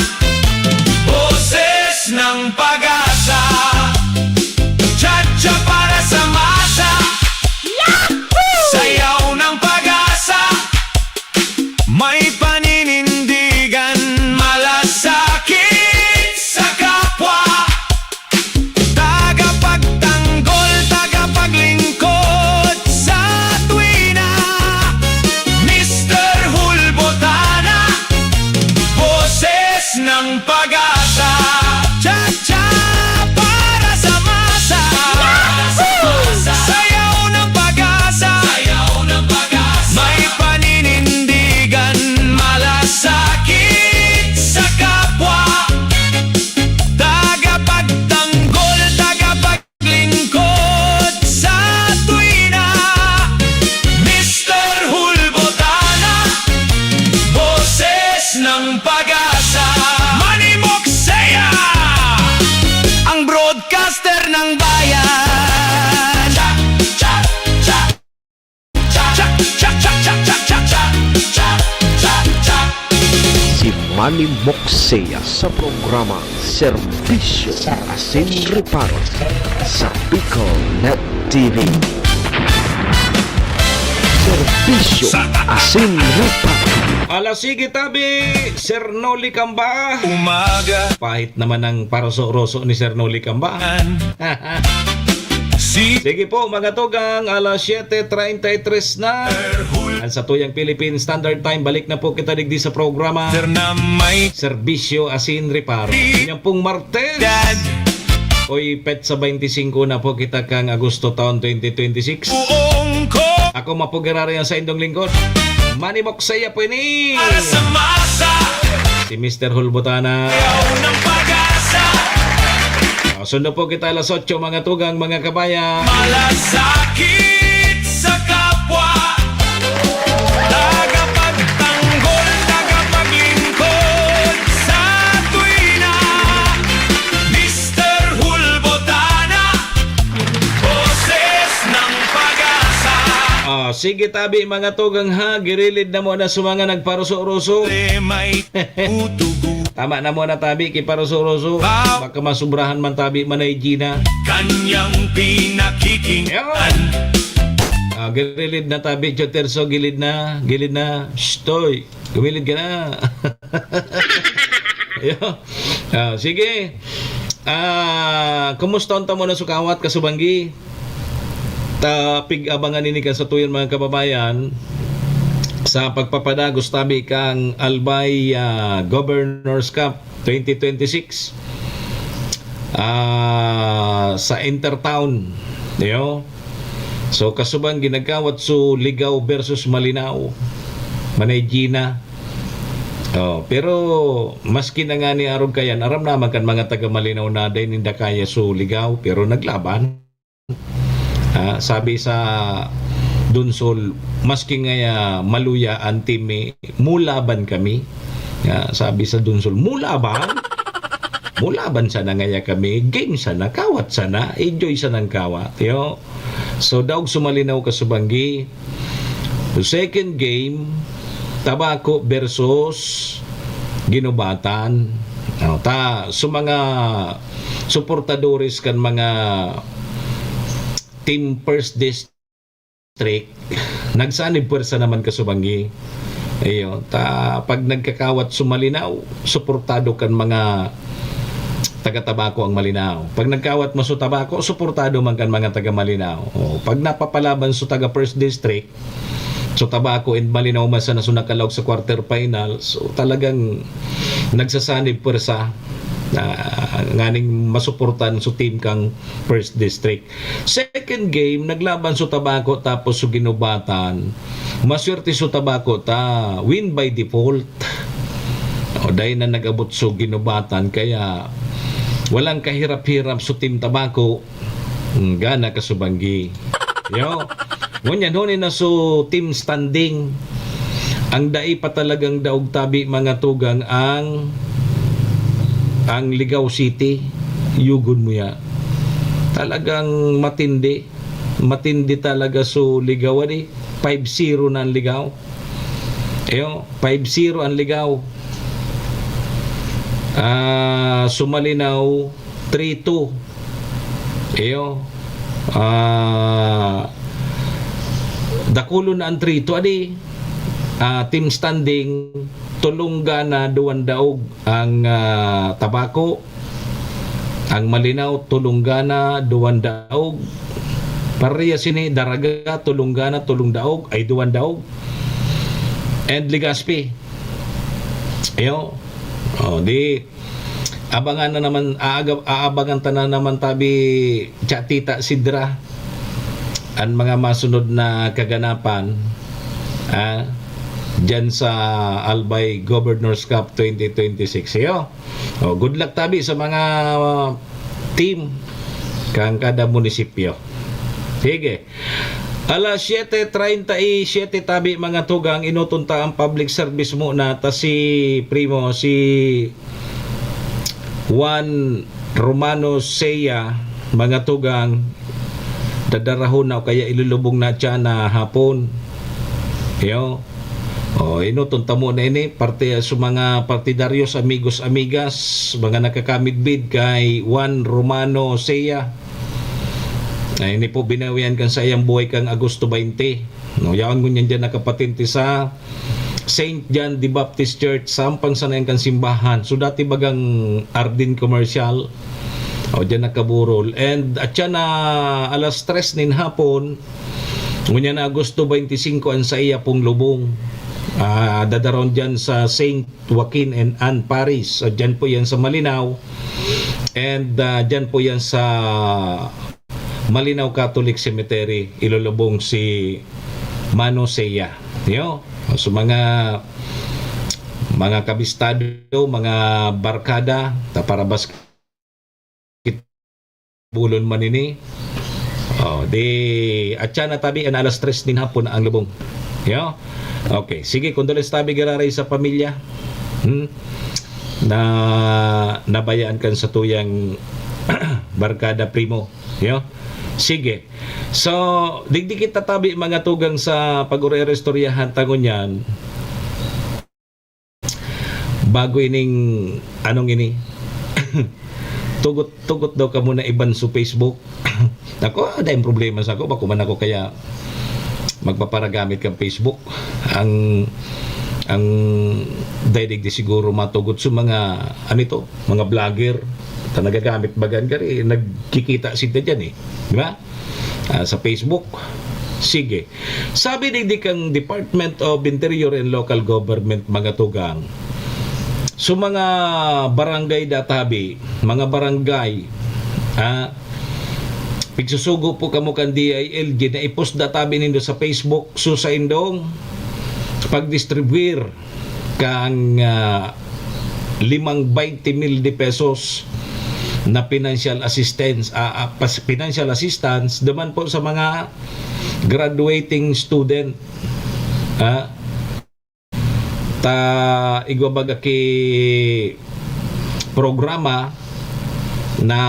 boses ng pag-asa, cha-cha para sa masa, sayaw ng pag-asa, may paninindigan, malasakit sa kapwa, tagapagtanggol, tagapaglingkod sa tuwina, Mr. Hulbotana, boses ng pag-asa, cha-cha para sa masa, sayaw ng pag-asa, may paninindigan, malasakit sa kapwa, tagapagtanggol, tagapaglingkod sa tuwina, Mr. Hulbotana, boses ng pag-asa, Manny Moxea, ang broadcaster ng bayan, cha cha cha cha cha cha cha cha cha cha cha cha cha. Si Manny Moxea sa programa Serbisyo asin reparo sa Bicol Net TV. Serbisyo asin reparo. Alas sige tabi, Sir Noli Camba. Umaga, Pahit naman ang paroso-roso ni Sir Noli Camba. si Sige po mga tugang, alas 7:33 na. Ang sa tuyang Philippine Standard Time, balik na po kita digdi sa programa na may Serbisyo asin reparo. Yan pong Martes. dad, Oy, pet sa 25 na po kita kang Agosto taon 2026. buong ko Ako mapugarari ang sa indong lingkod, Manny Moxea po ini. para sa masa, Si Mr. Hulbotana. sayaw ng pag-asa, Sundo po kita alas 8 mga tugang mga kabayan. malasakit sa kapwa, sige tabi mga tugang ha, girilid na mo na sa mga nagparuso-ruso. May utugo Tama na mo na tabi, kiparuso-ruso. Baka masubrahan man tabi manay Gina. kanyang pinakikinggan. Gilid na tabi, Choterso, gilid na. Shtoy, gumilid ka na. Sige. Kumusta unta mo na sukawat kasubanggi? Pig-abangan ini ka sa tuyon mga kababayan sa pagpapadagos tabi kang Albay Governor's Cup 2026 sa Intertown. So kasubang ginagawat so Ligaw versus Malinao manay Gina. Pero maski na nga ni arog kayan aram naman kan mga taga Malinaw na din hindi kaya so Ligaw pero naglaban. Sabi sa Dunsol, maski nga maluya ang team mulaban kami. Sabi sa Dunsol, mulaban sana nga kami, game sana, kawat sana, enjoy sana ng kawat. So daog sumalinaw ka subanggi. The second game, Tabako versus Ginubatan. Mga suportadores kan mga team first district nagsanib pwersa naman kasubanggi. Pag nagkakawat sumalinaw, suportado kan mga taga-Tabako ang Malinaw. Pag nagkawat mo sa Tabako, suportado man kan mga taga-Malinaw. Pag napapalaban sa taga-first district, so Tabako and Malinaw man sa nasunakalaw sa quarter final, so talagang nagsasanib pwersa nganing masuportan sa team kang first district. Second game, naglaban sa Tabako tapos sa Ginubatan. Maswerte sa Tabako win by default. Dahil na nag-abot sa Ginubatan, kaya walang kahirap-hirap sa team Tabako. Gana kasubanggi. Ngunyan hunin na so team standing. Ang dai pa talagang daog tabi mga tugang ang Ligaw City. Yugon mo ya. Talagang matindi talaga so Ligaw 5-0 na ang Ligaw. 5-0 ang Ligaw. Sumalinaw 3-2. Dakulo na ang 3-2 team standing Tulunggana duwan daog ang Tabako, ang Malinaw Tulunggana duwan daog, pareha sini Daraga Tulunggana tulung daog ay duwan daog, and Legazpi di abangan na naman, aabangan ta na naman tabi Chatita Sidra ang mga masunod na kaganapan dyan sa Albay Governor's Cup 2026. Good luck tabi sa mga team kang kada munisipyo. Sige. Alas 7:37 tabi mga tugang, inutunta ang public service mo na si Primo, si Juan Romano Seya mga tugang, dadarahon na kaya ilulubong na siya na hapon. Inutunta mo na ini parte sa mga partidaryos, amigos, amigas, mga nakakamigbid kay Juan Romano Seya. Ini po binawian kan sa iyang buhay kang Agosto 20. Yawan mo niyan dyan nakapatente sa St. John the Baptist Church, sampang sanayan kan simbahan. So dati bagang Ardin Commercial. Dyan nakaburol. And at yan na alas 3 nin hapon, ngunyan na Agosto 25 ang sa iya pong lubong. Dadaron dyan sa St. Joaquin and Ann Parish. Dyan po yan sa Malinaw. And dyan po yan sa Malinaw Catholic Cemetery. Ilulubong si Mano Seya. So mga kabistado, mga barkada, para basketballon man ini. At yan na tabi, alas 3 din hapon ang lubong. Okay, sige, condolence tabi gararay sa pamilya na nabayaan kan sa tuyang barkada Primo. Sige. So, digdikit tatabi mga tugang sa pag-urerestoryahan tangon yan. Bago ining anong ini tugot daw ka muna iban sa Facebook. Ako, dahil problema sa ako, bako man ako kaya magpaparagamit kang Facebook. Ang daidig di siguro matugot sa mga mga vlogger ta nagagamit bagan gari nagkikita sila dyan di ba? Sa Facebook. Sige. Sabi digdi kang Department of Interior and Local Government mga tugang, so mga barangay databi, mga barangay pigsusugo po kamo kan DILG na i-post databi nindo sa Facebook, so sa indong pag-distribuir kang 20,000 de pesos na financial assistance naman po sa mga graduating student igwabaga ki programa na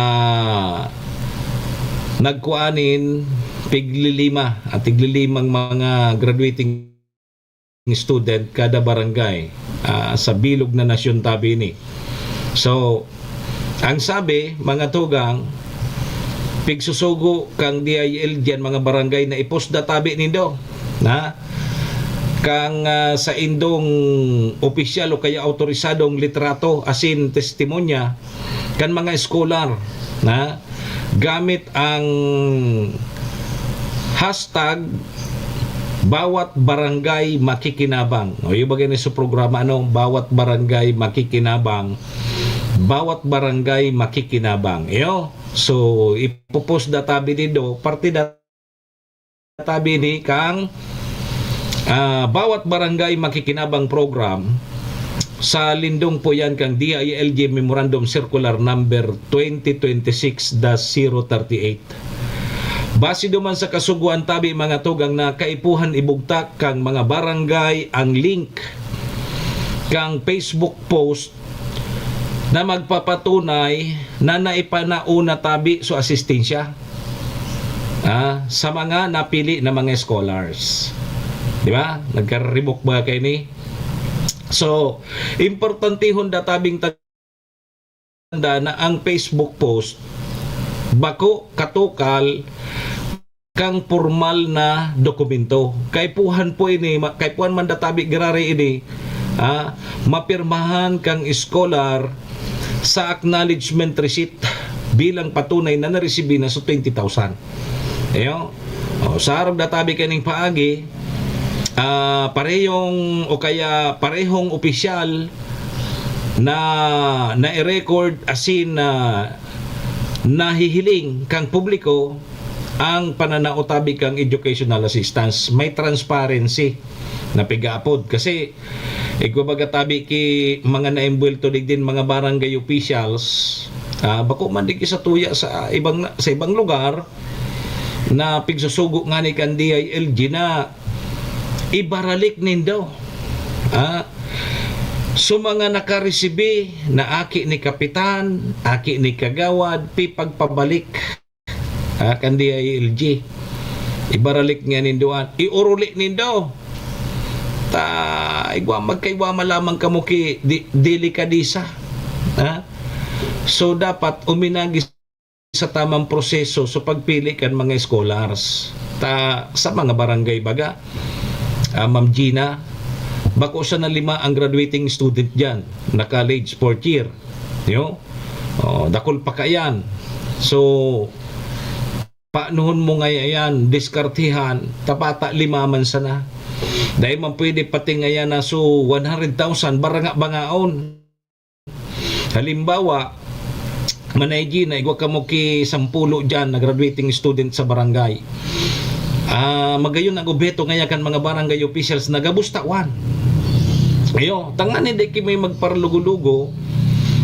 nagkuanin tiglilimang mga graduating student kada barangay sa bilog na nasyon tabi ni. So ang sabi mga tugang, pigsusugo kang DIL diyan mga barangay na i-post databi nindo na kang sa indong opisyal o kaya autorisadong litrato asin testimonya kan mga eskolar na gamit ang hashtag bawat barangay makikinabang. O yung bagay sa programa bawat barangay makikinabang. Bawat barangay makikinabang. So ipopost databi nido parte databi ni kang bawat barangay makikinabang program. Sa lindong po yan kang DILG Memorandum Circular Number 2026-038. Base duman sa kasuguan tabi mga tugang na kaipuhan ibugtak kang mga barangay ang link kang Facebook post na magpapatunay na naipanauna tabi so asistensya sa mga napili na mga scholars. Di ba? Nagkaribok ba kayo ni? So, importantihon databing tanda na ang Facebook post bako katukal kang formal na dokumento. Kaipuhan po ini, kaipuhan man databi garari ini, mapirmahan kang scholar sa acknowledgement receipt bilang patunay na naresibi na sa 20,000. Sa harap databi kaning paagi, parehong opisyal na i-record asin nahihiling kang publiko ang pananaotabi kang educational assistance. May transparency na pigaapod kasi igwabagatabi ki mga naimbuelto din mga barangay officials bako man di sa tuya sa ibang lugar na pigsusugo nga ni kan DILG na ibaralik nindo so mga nakaresibi na aki ni kapitan, aki ni kagawad pagpabalik kan DILG ibaralik nga nindoan, iuruli nindo magkaiwa malamang kamo ki delikadisa so dapat uminagi sa tamang proseso sa pagpili kan mga scholars sa mga barangay baga. Ma'am Gina, bako sa na 5 ang graduating student dyan na college 4th year dakol pa kayan, so paanohon mo nga yan diskartihan tapata 5 man sana dahil man pwede pati nga yan na so 100,000 bangaon. Halimbawa Manay Gina, igwa kamo ki 10 dyan na graduating student sa barangay. Magayon ang obeto ngaya kan mga barangay officials nagabustawan. Tangan hindi ki may magparlugo-lugo.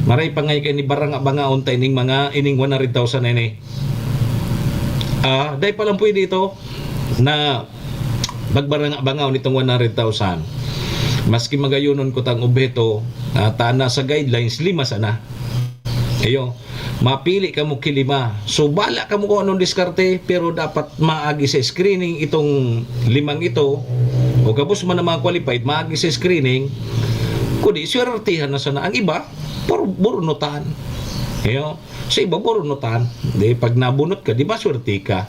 Maray pa ngay kay ni bangaon tay ning 100,000 na ini. Dahil pa lang pwede ito na magbaranga-bangaw nitong 100,000. Maski magayonon ko tang obeto tana sa guidelines 5 sana. mapili ka mo kilima. So bala ka mo kung anong diskarte, pero dapat maagi sa screening itong limang ito. O kapos man na mga qualified, maagi sa screening, kundi swertihan na sana. Ang iba, burunutan. Sa iba, burunutan. Di, pag nabunot ka, di ba swerte ka?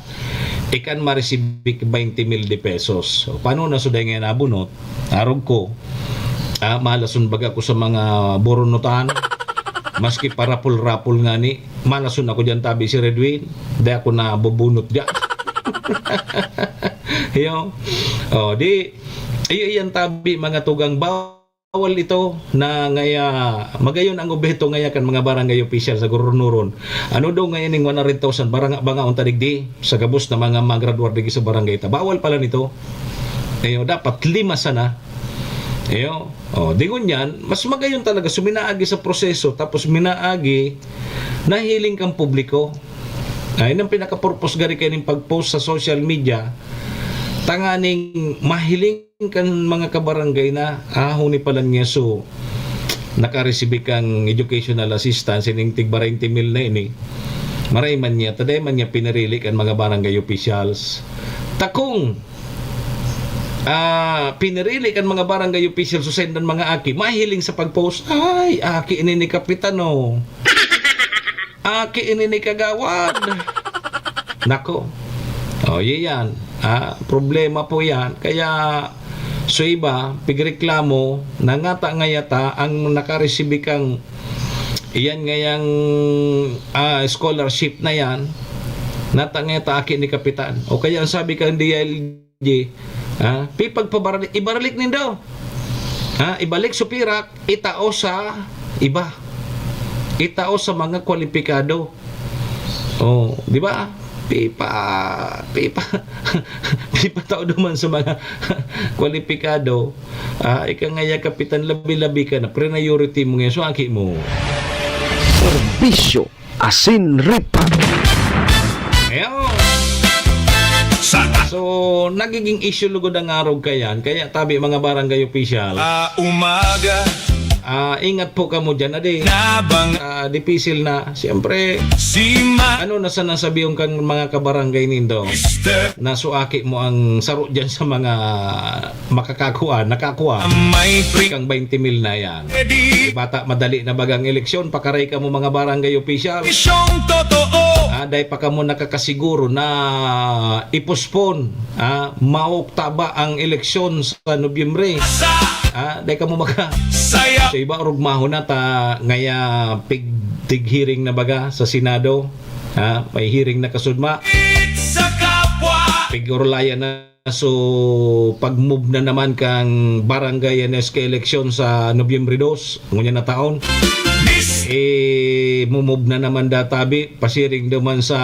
Ikan ma-receive 20,000 pesos. So, paano na suday nga nabunot? Arog ko. Malasun baga ko sa mga burunutan. Maski parapul-rapul nga ni, malasun ako dyan tabi si Redwin. Di ako na bubunot dyan. Iyan tabi mga tugang bawal ito na ngaya magayon ang objeto ngaya kan mga barangay official sa Gobernuron. Ano daw ngayon ning 100,000 banga unta digdi sa gabos na mga graduar digi sa barangay ta. Bawal pala nito. Dapat 5 sana. Dingon yan, mas magayon talaga suminaagi sa proseso tapos minaagi nahiling kang publiko. Ayun ang pinaka-purpose gari kayo ng pag-post sa social media, tanganing mahiling kan mga kabarangay na huni pala niya so nakareceive kang educational assistance ining tig 20,000 na ini. Maray man niya, taday man niya pinarili kan mga barangay officials. Takong pinarili kan mga barangay officials susendan mga aki mahiling sa pag-post, ay aki ini ni kapitano, aki ini ni kagawad. Nako, yan problema po yan. Kaya so iba pigreklamo nangata ngayata ang nakareceive kang iyan ngayang scholarship na yan natangeta aki ni kapitan. O kaya ang sabi kang DLG, pipagpabaralik, ibaralik nindo. Ibalik supirak, itao sa iba. Itao sa mga kwalipikado. Di ba? Pipa tao duman sa mga kwalipikado. Ika ngaya kapitan, labi-labi ka na priority mo ngayon. So aki mo. Serbisyo asin reparo. So, nagiging issue lugod ang araw kayan. Kaya tabi mga barangay official. Umaga. Ingat po ka mo dyan. Dipisil na. Siyempre, ano na sana sabihin kang mga kabarangay nindo na suaki mo ang saro dyan sa mga nakakuha. Kang 20,000 na yan. Bata, madali na bagang eleksyon. Pakaray ka mo mga barangay official. Dahil pa ka mo nakakasiguro na ipospon maukta ba ang eleksyon sa Nobyembre. Dahil ka mo sa iba rugmaho na ta ngaya hearing na baga sa Senado. May hearing na kasudma. Pigurlaya na so pag-move na naman kang barangay NSK eleksyon sa Nobyembre 2 ngunyan na taon. Mumove na naman databi pasiring naman sa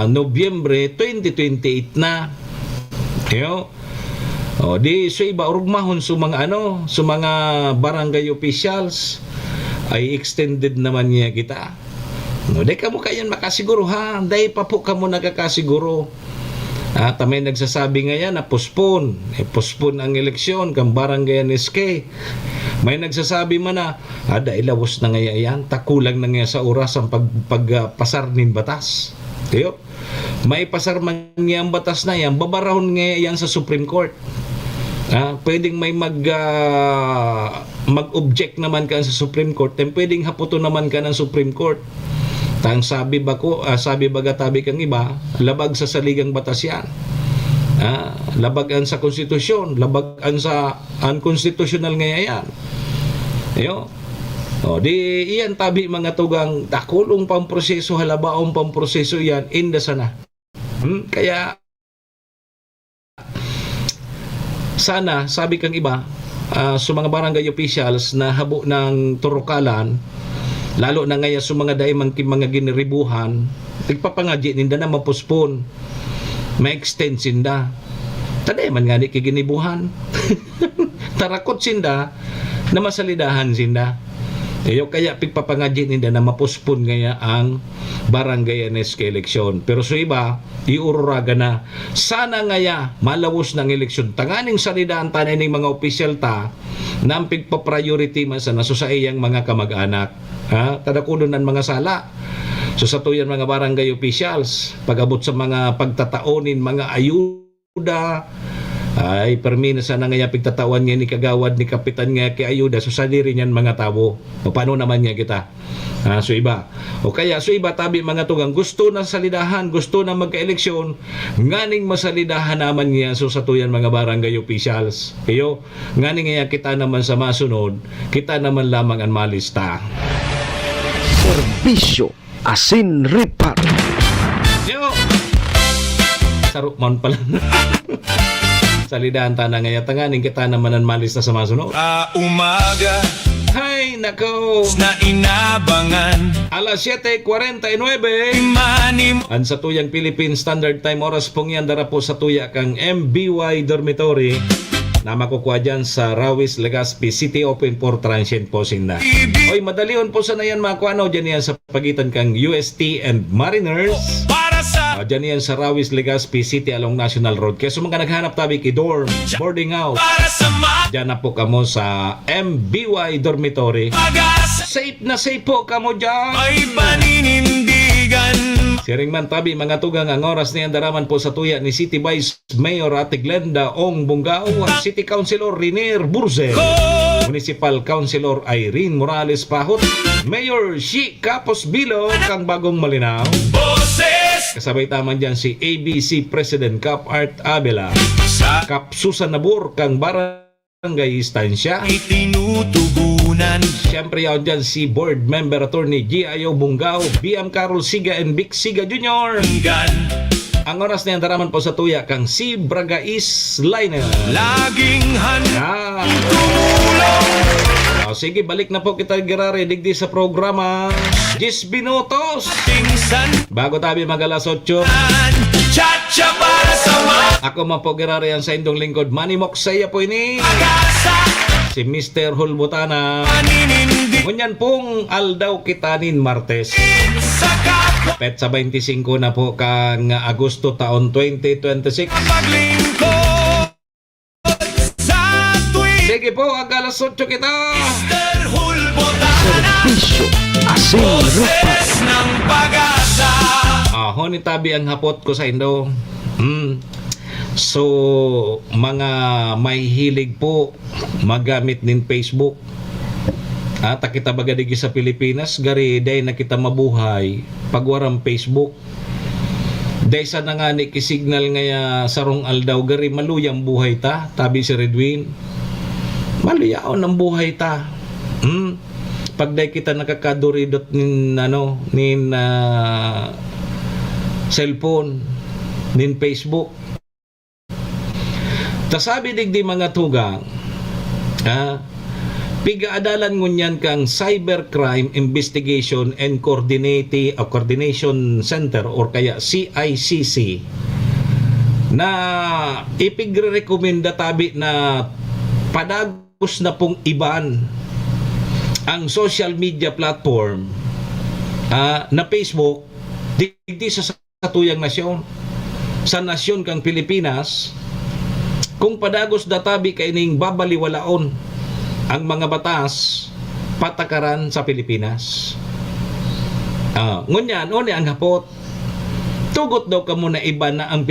Nobyembre 2028 na. Di so iba urugmahon sa mga barangay officials ay extended naman niya kita. Di ka mo kayan makasiguro dahil pa po ka mo nagkakasiguro. Tamay nagsasabi ngayon na postpone ang eleksyon kang barangay NSK. May nagsasabi man na dahil lawas na ngayon yan, takulang na ngayon sa oras ang pagpasar ng batas. May pasar man niya ang batas na yan, babarahon ngayon yan sa Supreme Court. Pwedeng may mag-object naman ka sa Supreme Court, then pwedeng haputo naman ka ng Supreme Court. Sabi baga tabi kang iba, labag sa saligang batas yan. Labagan sa konstitusyon, labagan sa unconstitutional ngayon. Di iyan tabi mga tugang dakulong pang proseso, halabaong pang proseso yan, inda sana. Kaya sana, sabi kang iba, sa mga barangay officials na habo ng turukalan, lalo na ngayon sa mga daimang mga giniribuhan, nagpapangadya ninda na mapospon, ma-extend sinda. Taday man nga di kiginibuhan. Tarakot sinda na masalidahan sinda. Kaya pigpapangadya ninda na mapospon ngaya ang barangay NSK eleksyon. Pero sa iba, iururaga na. Sana ngaya malawos ng eleksyon. Tanganing salidahan tayo ng mga opisyal ta nampig pa priority man sa naso sa iyang mga kamag-anak. Tadakunon ng mga sala. So sa tuyan mga barangay officials, pag-abot sa mga pagtataonin, mga ayuda, ay permi na sana nga pagtatawan nga ni kagawad ni kapitan nga kay ayuda, so sa diri niyan mga tabo. O paano naman nga kita? So iba. O kaya so iba tabi mga tugang gusto na salidahan, gusto na magka-eleksyon, nganing masalidahan naman niya so sa tuyan mga barangay officials. Kayo, nganing nga kita naman sa masunod, kita naman lamang ang malista. Serbisyo asin reparo. Yo! Sarukman pala. Salidahan ta na ngayon tanganing kita naman ang malista sa masunod. Umaga Hay nako! na inabangan Alas 7:49. Manim Ang sa tuyang Philippine Standard Time oras pong yan dara po sa tuya kang MBY Dormitory na makukuha dyan sa Rawis, Legazpi City, open for transient po sinda. Oy, madalion po sana yan makuha dyan yan sa pagitan kang UST and Mariners. para sa Dyan yan sa Rawis, Legazpi City along National Road. Kaya so mga naghanap tabi kay dorm, boarding house, para sa dyan na po kamo sa MBY Dormitory. mag-asa Safe na safe po kamo dyan. ay paninindigan. Siring man tabi mga tugang ang oras ni andaraman po sa tuya ni City Vice Mayor Ate Glenda Ong Bungao, City Councilor Rinier Burze, Municipal Councilor Irene Morales Pahot, Mayor Shi Capos Bilo kang Bagong Malinaw, Boses kasabay taman dyan si ABC President Cap Art Abela, sa Cap Susan Nabur kang Barangay Istansya. itinutugunan. Siyempre yaw dyan si Board Member Attorney G.I.O. Bungao, BM Carol Siga and Vic Siga Jr. Ang oras na yan daraman po sa tuya kang si Bragais Liner. Laging handang tumulong. Sige, balik na po kita girare digdi sa programa 10 minutos. tingsan Bago tabi mag alas 8. Chacha para sa Ako man po girare yan sa indong lingkod Manny Moksaya po ini. mag-asa. Si Mr. Hulbutana. Paninindigan Ngunyan pong aldaw kitanin Martes. sa kapwa. Petsa 25 na po kang Agosto taon 2026. Paglingkod sa tuwing Sige po, ang alas 8 kita. Hulbotana. Serbisyo asin reparo. Boses ng pag-asa. Ni tabi ang hapot ko sa Indo. So, mga may hilig po magamit nin Facebook. At kita bagadigi sa Pilipinas, gari day na kita mabuhay pagwarang Facebook. Day sa nangani kisignal ngaya sarong aldaw gari maluyang buhay ta, tabi si Redwin. Maluyaw ng buhay ta. Pag day kita nakakaduridot nin cellphone, nin Facebook. Tasabi digdi mga tugang, pigaadalan ngunyan kang Cybercrime Investigation and Coordination Center or kaya CICC na ipigre-rekomenda tabi na padagos na pong iban ang social media platform na Facebook digdi sa katuyang nasyon, sa nasyon kang Pilipinas. Kung padagos databi kaining babaliwalaon ang mga batas patakaran sa Pilipinas. Ngunyan, ang hapot. Tugot daw ka muna iba na ang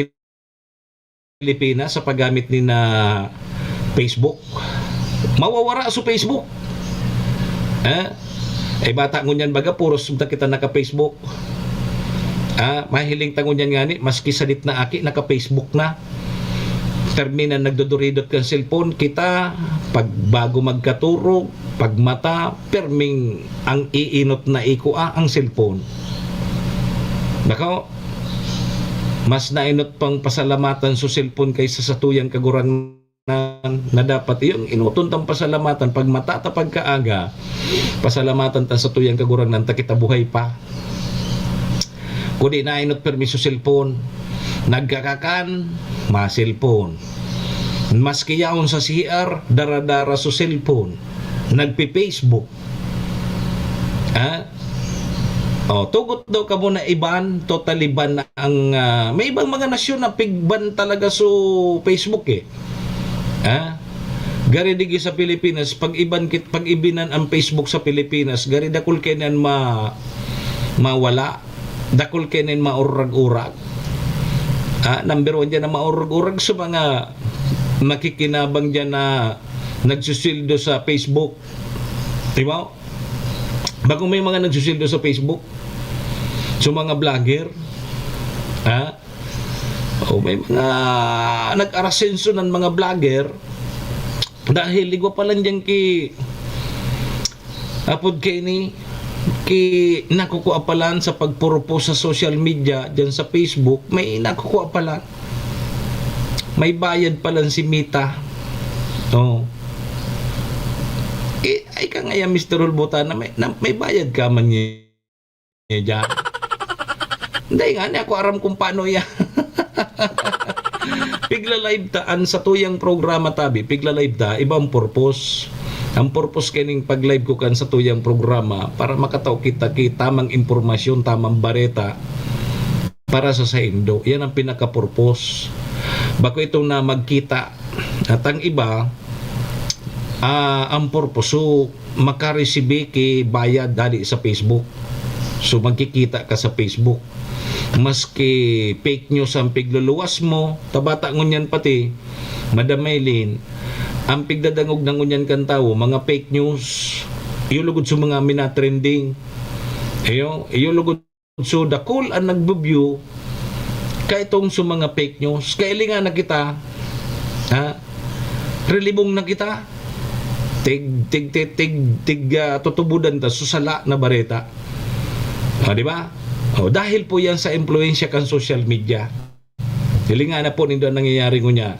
Pilipinas sa paggamit ni na Facebook. Mawawara sa Facebook. Bata ngunyan baga, puros kita naka-Facebook. Mahiling tangunyan nga ni, maski salit na aki, naka-Facebook na. Termina nagduduridot kang cellphone kita pag bago magkaturog, pag mata perming ang iinot na ikua ang cellphone. Nako, mas nainot pang pasalamatan sa cellphone kaysa sa tuyang kagurangan na dapat yung inuton tang pasalamatan pag mata ta pagkaaga, pasalamatan ta sa tuyang kagurangan ta kita buhay pa. Kung di nainot permiso cellphone, nagkakakan, ma-cellphone. Maski yaon sa CR, dara-dara sa cellphone. Nagpi-Facebook. Tugot daw ka muna iban, totally ban na ang... may ibang mga nasyon na pigban talaga sa Facebook . Gari digi sa Pilipinas, pag ibinan ang Facebook sa Pilipinas, gari dakol kenen mawala, dakol kenen maurag-urag. Number 1 dyan na maurag-urag sa mga makikinabang dyan na nagsusildo sa Facebook. Diba? Bago may mga nagsusildo sa Facebook, so mga vlogger, may mga nag-arasenso ng mga vlogger dahil ligwa pa lang dyan apod ni nakukuha palan sa pagpropose sa social media dyan sa Facebook, may nakukuha palan, may bayad palan si Mita. Ay ka nga yan, Mr. Hulbutan, may bayad ka man niya dyan. Hindi nga, ako aram kung paano yan. Pigla live taan sa tuyang programa tabi, pigla live ta, ibang purpose. Ang purpose kaning pag-live ko kan sa tuyang programa para makataw kita tamang impormasyon, tamang bareta para sa Indo. Yan ang pinaka-purpose. Bako itong na magkita. At ang iba, ang purpose, so makaresibe ki bayad dali sa Facebook. So magkikita ka sa Facebook. Maski fake news ang pigluluwas mo, tabata ngunyan pati, Madam Maylin, ang pigdadangog ng ngunyan kan tao, mga fake news, iyulugod sa mga minatrending, iyulugod so dakol ang nagbubyo, kaya itong sa mga fake news, kailingan na kita, relibong na kita, tutubudan ta, susala na bareta. Di ba? Dahil po yan sa impluensya kan social media. Hilingan na po nindo ang nangyayari ngunya.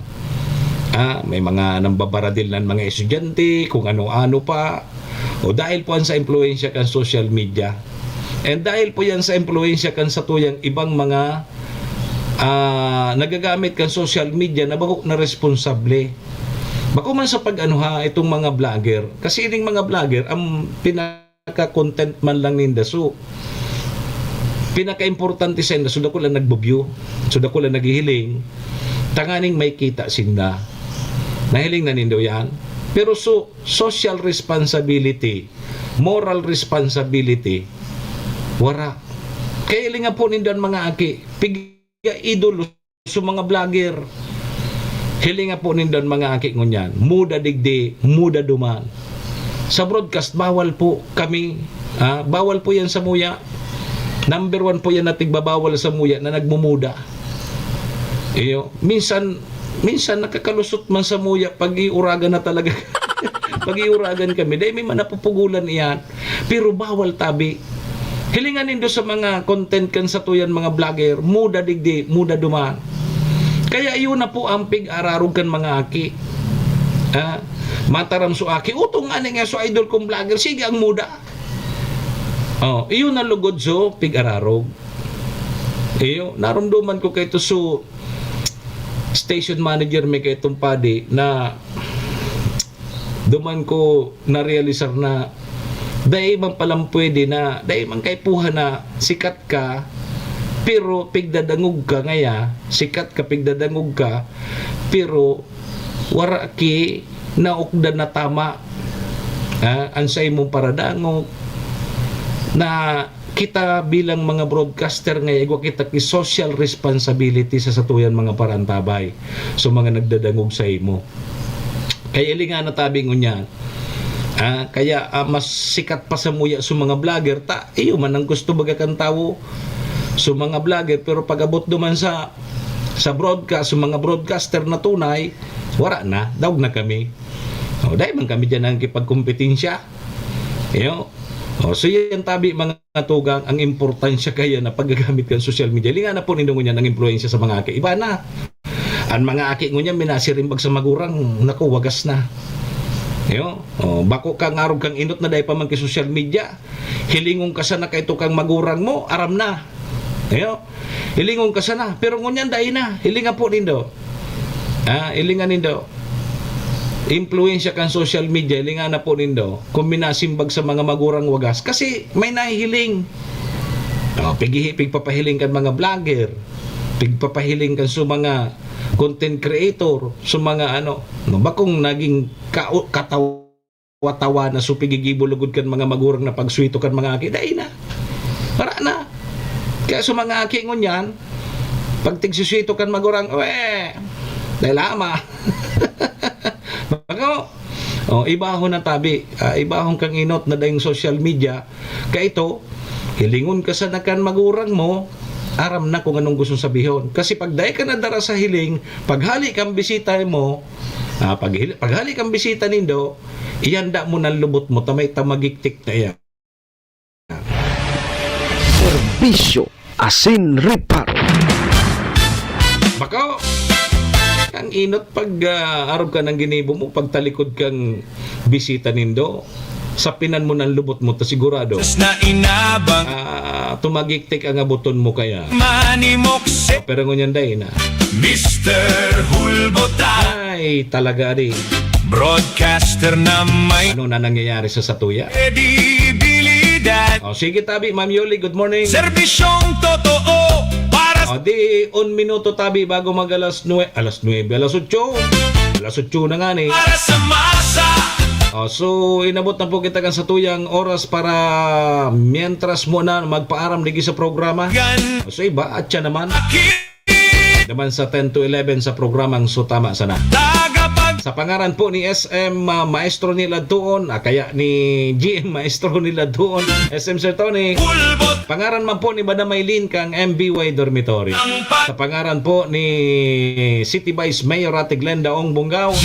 May mga nambabaradil ng mga estudyante, kung ano-ano pa. Dahil po yan sa impluensya kan social media. And dahil po yan sa impluensya kan sa tuyang ibang mga nagagamit kan social media na bahok na responsable. Bako man sa itong mga vlogger. Kasi ining mga vlogger, ang pinaka-content man lang ninda. So, pinaka-importante sa inda, suda ko lang nagbubyo, suda ko lang naghihiling, tanganing may kita sinda. Nahiling na nindo yan. Pero so, social responsibility, moral responsibility, wara. Kaya ilinga po nindo ang mga aki, piga idolo sa mga vlogger. Hilinga po nindo ang mga aki ngunyan, muda digdi, muda duman. Sa broadcast, bawal po kami, bawal po yan sa muya. Number 1 po yan na tigbabawal sa muya na nagmumuda. Minsan nakakalusot man sa muya pag iuragan na talaga. Pag iuragan kami, dahil may manapupugulan iyan. Pero bawal tabi. Hilingan nindo sa mga content kan sa tuyan mga vlogger, muda digdi, muda duman. Kaya iyon na po ang pig-ararog kan mga aki. Mataram so aki, utong nga so idol kong vlogger, sige ang muda. Iyon na lugod so pig-ararog. Narumduman ko kay to so station manager may kay itong padi na duman ko na-realisar na dahil man palang pwede na dahil man kay puha na sikat ka pero pigdadangog ka ngaya, sikat ka pigdadangog ka pero wara ki na ukdan na tama ansay mong paradangog na kita bilang mga broadcaster ngayon, igwa kita ki social responsibility sa satuyan mga parantabay. So mga nagdadangog sa imo. Kaya ilinga na tabi ngunyan. Kaya mas sikat pa sa muya sa mga vlogger, iyo man ang gusto baga kan tao sa mga vlogger, pero pag-abot duman sa broadcast, sa mga broadcaster na tunay, wala na, daog na kami. Dahil man kami dyan ang kipagkompetensya. So yan tabi mga tugang ang importansya kaya na paggagamit kan social media. Linga na po nindo ngunyan ang influensya sa mga aki. Iba na. Ang mga aki ngunyan minasirimbag sa magurang, naku, wagas na. Bako kang arog kang inot na dahil pa man kay social media. Hilingong ka sana kay kang magurang mo, aram na. Hilingong ka sana. Pero ngunyan dahil na. Hilinga po nindo. Hilinga nindo. Influensya kan social media, linga na po nindo, kumbinasimbag sa mga magurang wagas. Kasi may nahihiling. Pigpapahiling kan mga vlogger, pigpapahiling kan sa mga content creator, sa mga bakong naging katawa na supigigibulugod kan mga magurang na pagswito kan mga aki. Dahil na. Para na. Kaya sa mga aki ngunyan, pag tigsuswito kan magurang, dahil lama. Bako, ibahon na tabi, ibahon kang inot na dahing social media, kaya ito, hilingon ka sa nakan magurang mo, aram na kung anong gustong sabihon. Kasi pag dahi ka na dara sa hiling, paghali kang bisita mo, paghali kang bisita nindo, iyanda mo ng lubot mo, tamay tamagiktik na yan. Serbisyo asin reparo. Bako, ang inot pag arab ka ng ginibo mo, pag talikod kang bisita nindo, sapinan mo ng lubot mo, ta sigurado na inabang tumagiktik ang abuton mo kaya. Manny Moxea, Pero ngunyan dahil na, Mr. Hulbota, ay talaga di, broadcaster na may ano na nangyayari sa Satuya? kredibilidad. Sige tabi, Ma'am Yoli, good morning. Serbisyong totoo para Di, 1 minuto tabi bago mag alas 9, alas 8 na nga ni. para sa masa. So, inabot na po kita kan sa tuyang oras para mientras mo na magpaaram digi sa programa. Gan So, iba, at siya naman. Kid Naman sa 10 to 11 sa programang Sutama Sana. tagapag Sa pangaran po ni SM Maestro nila doon, kaya ni GM Maestro nila doon, SM Sir Tony. Hulbot Pangaran man po ni Madam Maylin kang MBY Dormitory. ang Sa pangaran po ni City Vice Mayor Ate Glenda Ong Bungaw,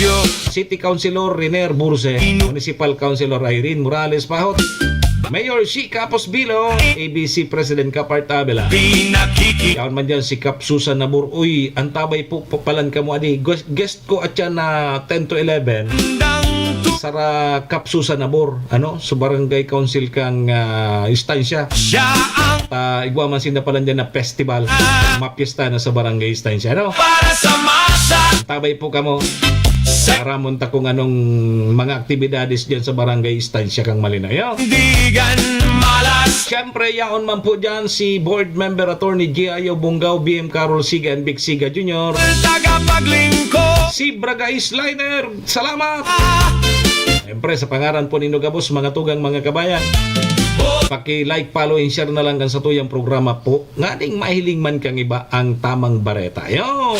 City Councilor Riner Burse, Municipal Councilor Irene Morales Pahot, Mayor si Capos Bilo, ABC President Kapart Abela. pinakiki Yaon man dyan si Kap Susan Nabur. Uy, antabay po papalan ka mo adi. Guest ko at yan na 10 to 11. dang tu Sara Kap Susan Nabur. Sa Barangay Council kang istansya. siya ang Igwa man sinda palan dyan na festival. Mapiesta na sa Barangay Istansya. para sa masa. Tabay po kamo. Para munta kung anong mga aktibidades dyan sa Barangay Istansya kang Malinayo. Digan malas Siyempre, yaon man po dyan si Board Member Attorney G.I.O. Bungaw, BM Carol Siga and Big Siga Jr. tagapaglingkod. Si Braga Isliner, salamat! Siyempre, sa pangaran po ni Nugabos, mga tugang mga kabayan, paki-like, follow, and share na lang kan sa tuyang programa po. Nga ding mahiling man kang iba ang tamang bareta. Yo!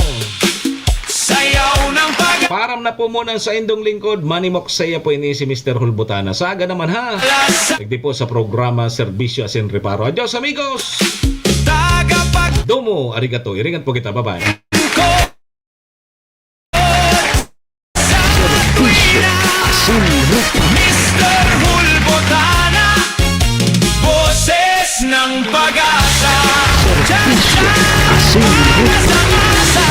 Sayaw ng pag Param na po muna sa indong lingkod, Manny Moxea po ini si Mr. Hulbutana. Saga naman ha! Nagdi po sa programa Serbisyo Asin Reparo. Adios amigos! tagapag Domo, arigato. Iringan po kita. Bye-bye. Asin reparo. Mr. Hulbotana, boses ng pag-asa. Serbisyo asin reparo. Sa masa.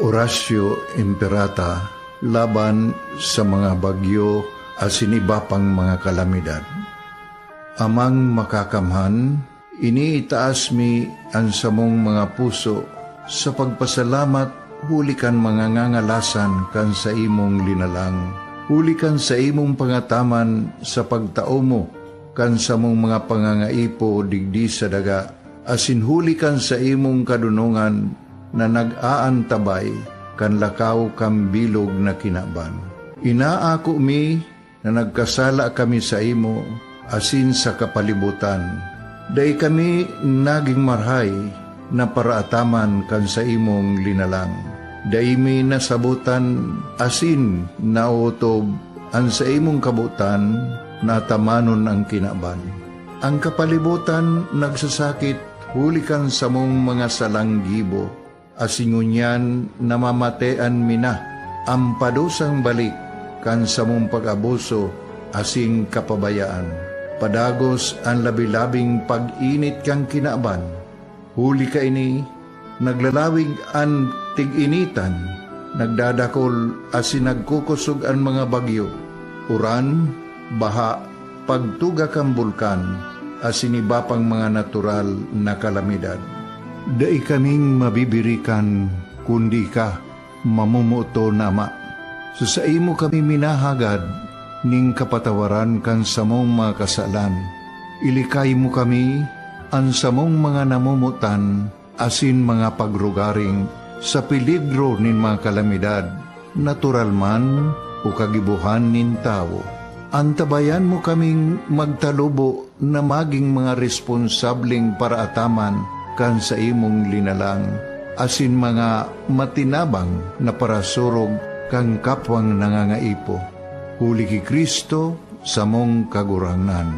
Horacio Imperata laban sa mga bagyo at siniba pang mga kalamidad. Amang makakamhan, iniitaas mi ang samong mga puso sa pagpasalamat hulikan mga ngangalasan kan sa imong linalang. Hulikan sa imong pangataman sa pagtao mo kan sa mong mga pangangaipo digdi sa daga. Asin hulikan sa imong kadunungan na nag-aantabay kan lakaw kam bilog na kinaban. Inaako mi na nagkasala kami sa imo asin sa kapalibutan. Day kami naging marhay na paraataman kan sa imong linalang. Day mi nasabutan asin nautob ang sa imong kabutan na tamanon ang kinaban. Ang kapalibutan nagsasakit hulikan sa mong mga salanggibo. Asingunyan namamatean mina ang padusang balik kan sa mong pag-abuso asing kapabayaan. Padagos ang labi-labing pag-init kang kinaban. Huli ka ini, naglalawig ang tig-initan, nagdadakol asin nagkukusog ang mga bagyo. Uran, baha, pagtuga kang bulkan, asin iba pang mga natural na kalamidad. Dai kaming mabibirikan kundi ka, mamumuto na Ama. So sa imo kami minahagad, ning kapatawaran kan samong mga kasalan. Ilikay mo kami, ang samong mga namumutan, asin mga pagrugaring, sa peligro nin mga kalamidad, natural man o kagibuhan nin tao. Antabayan mo kaming magtalubo na maging mga responsableng paraataman kan sa imong linalang, asin mga matinabang na parasurog kang kapwang nangangaipo. Huli ki Kristo sa mong kaguranan.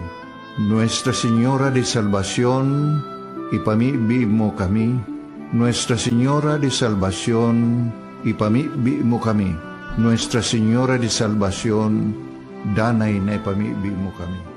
Nuestra Señora de Salvación, ipamibi mo kami. Nuestra Señora de Salvación, ipamibi mo kami. Nuestra Señora de Salvación, danay na ipamibi mo kami.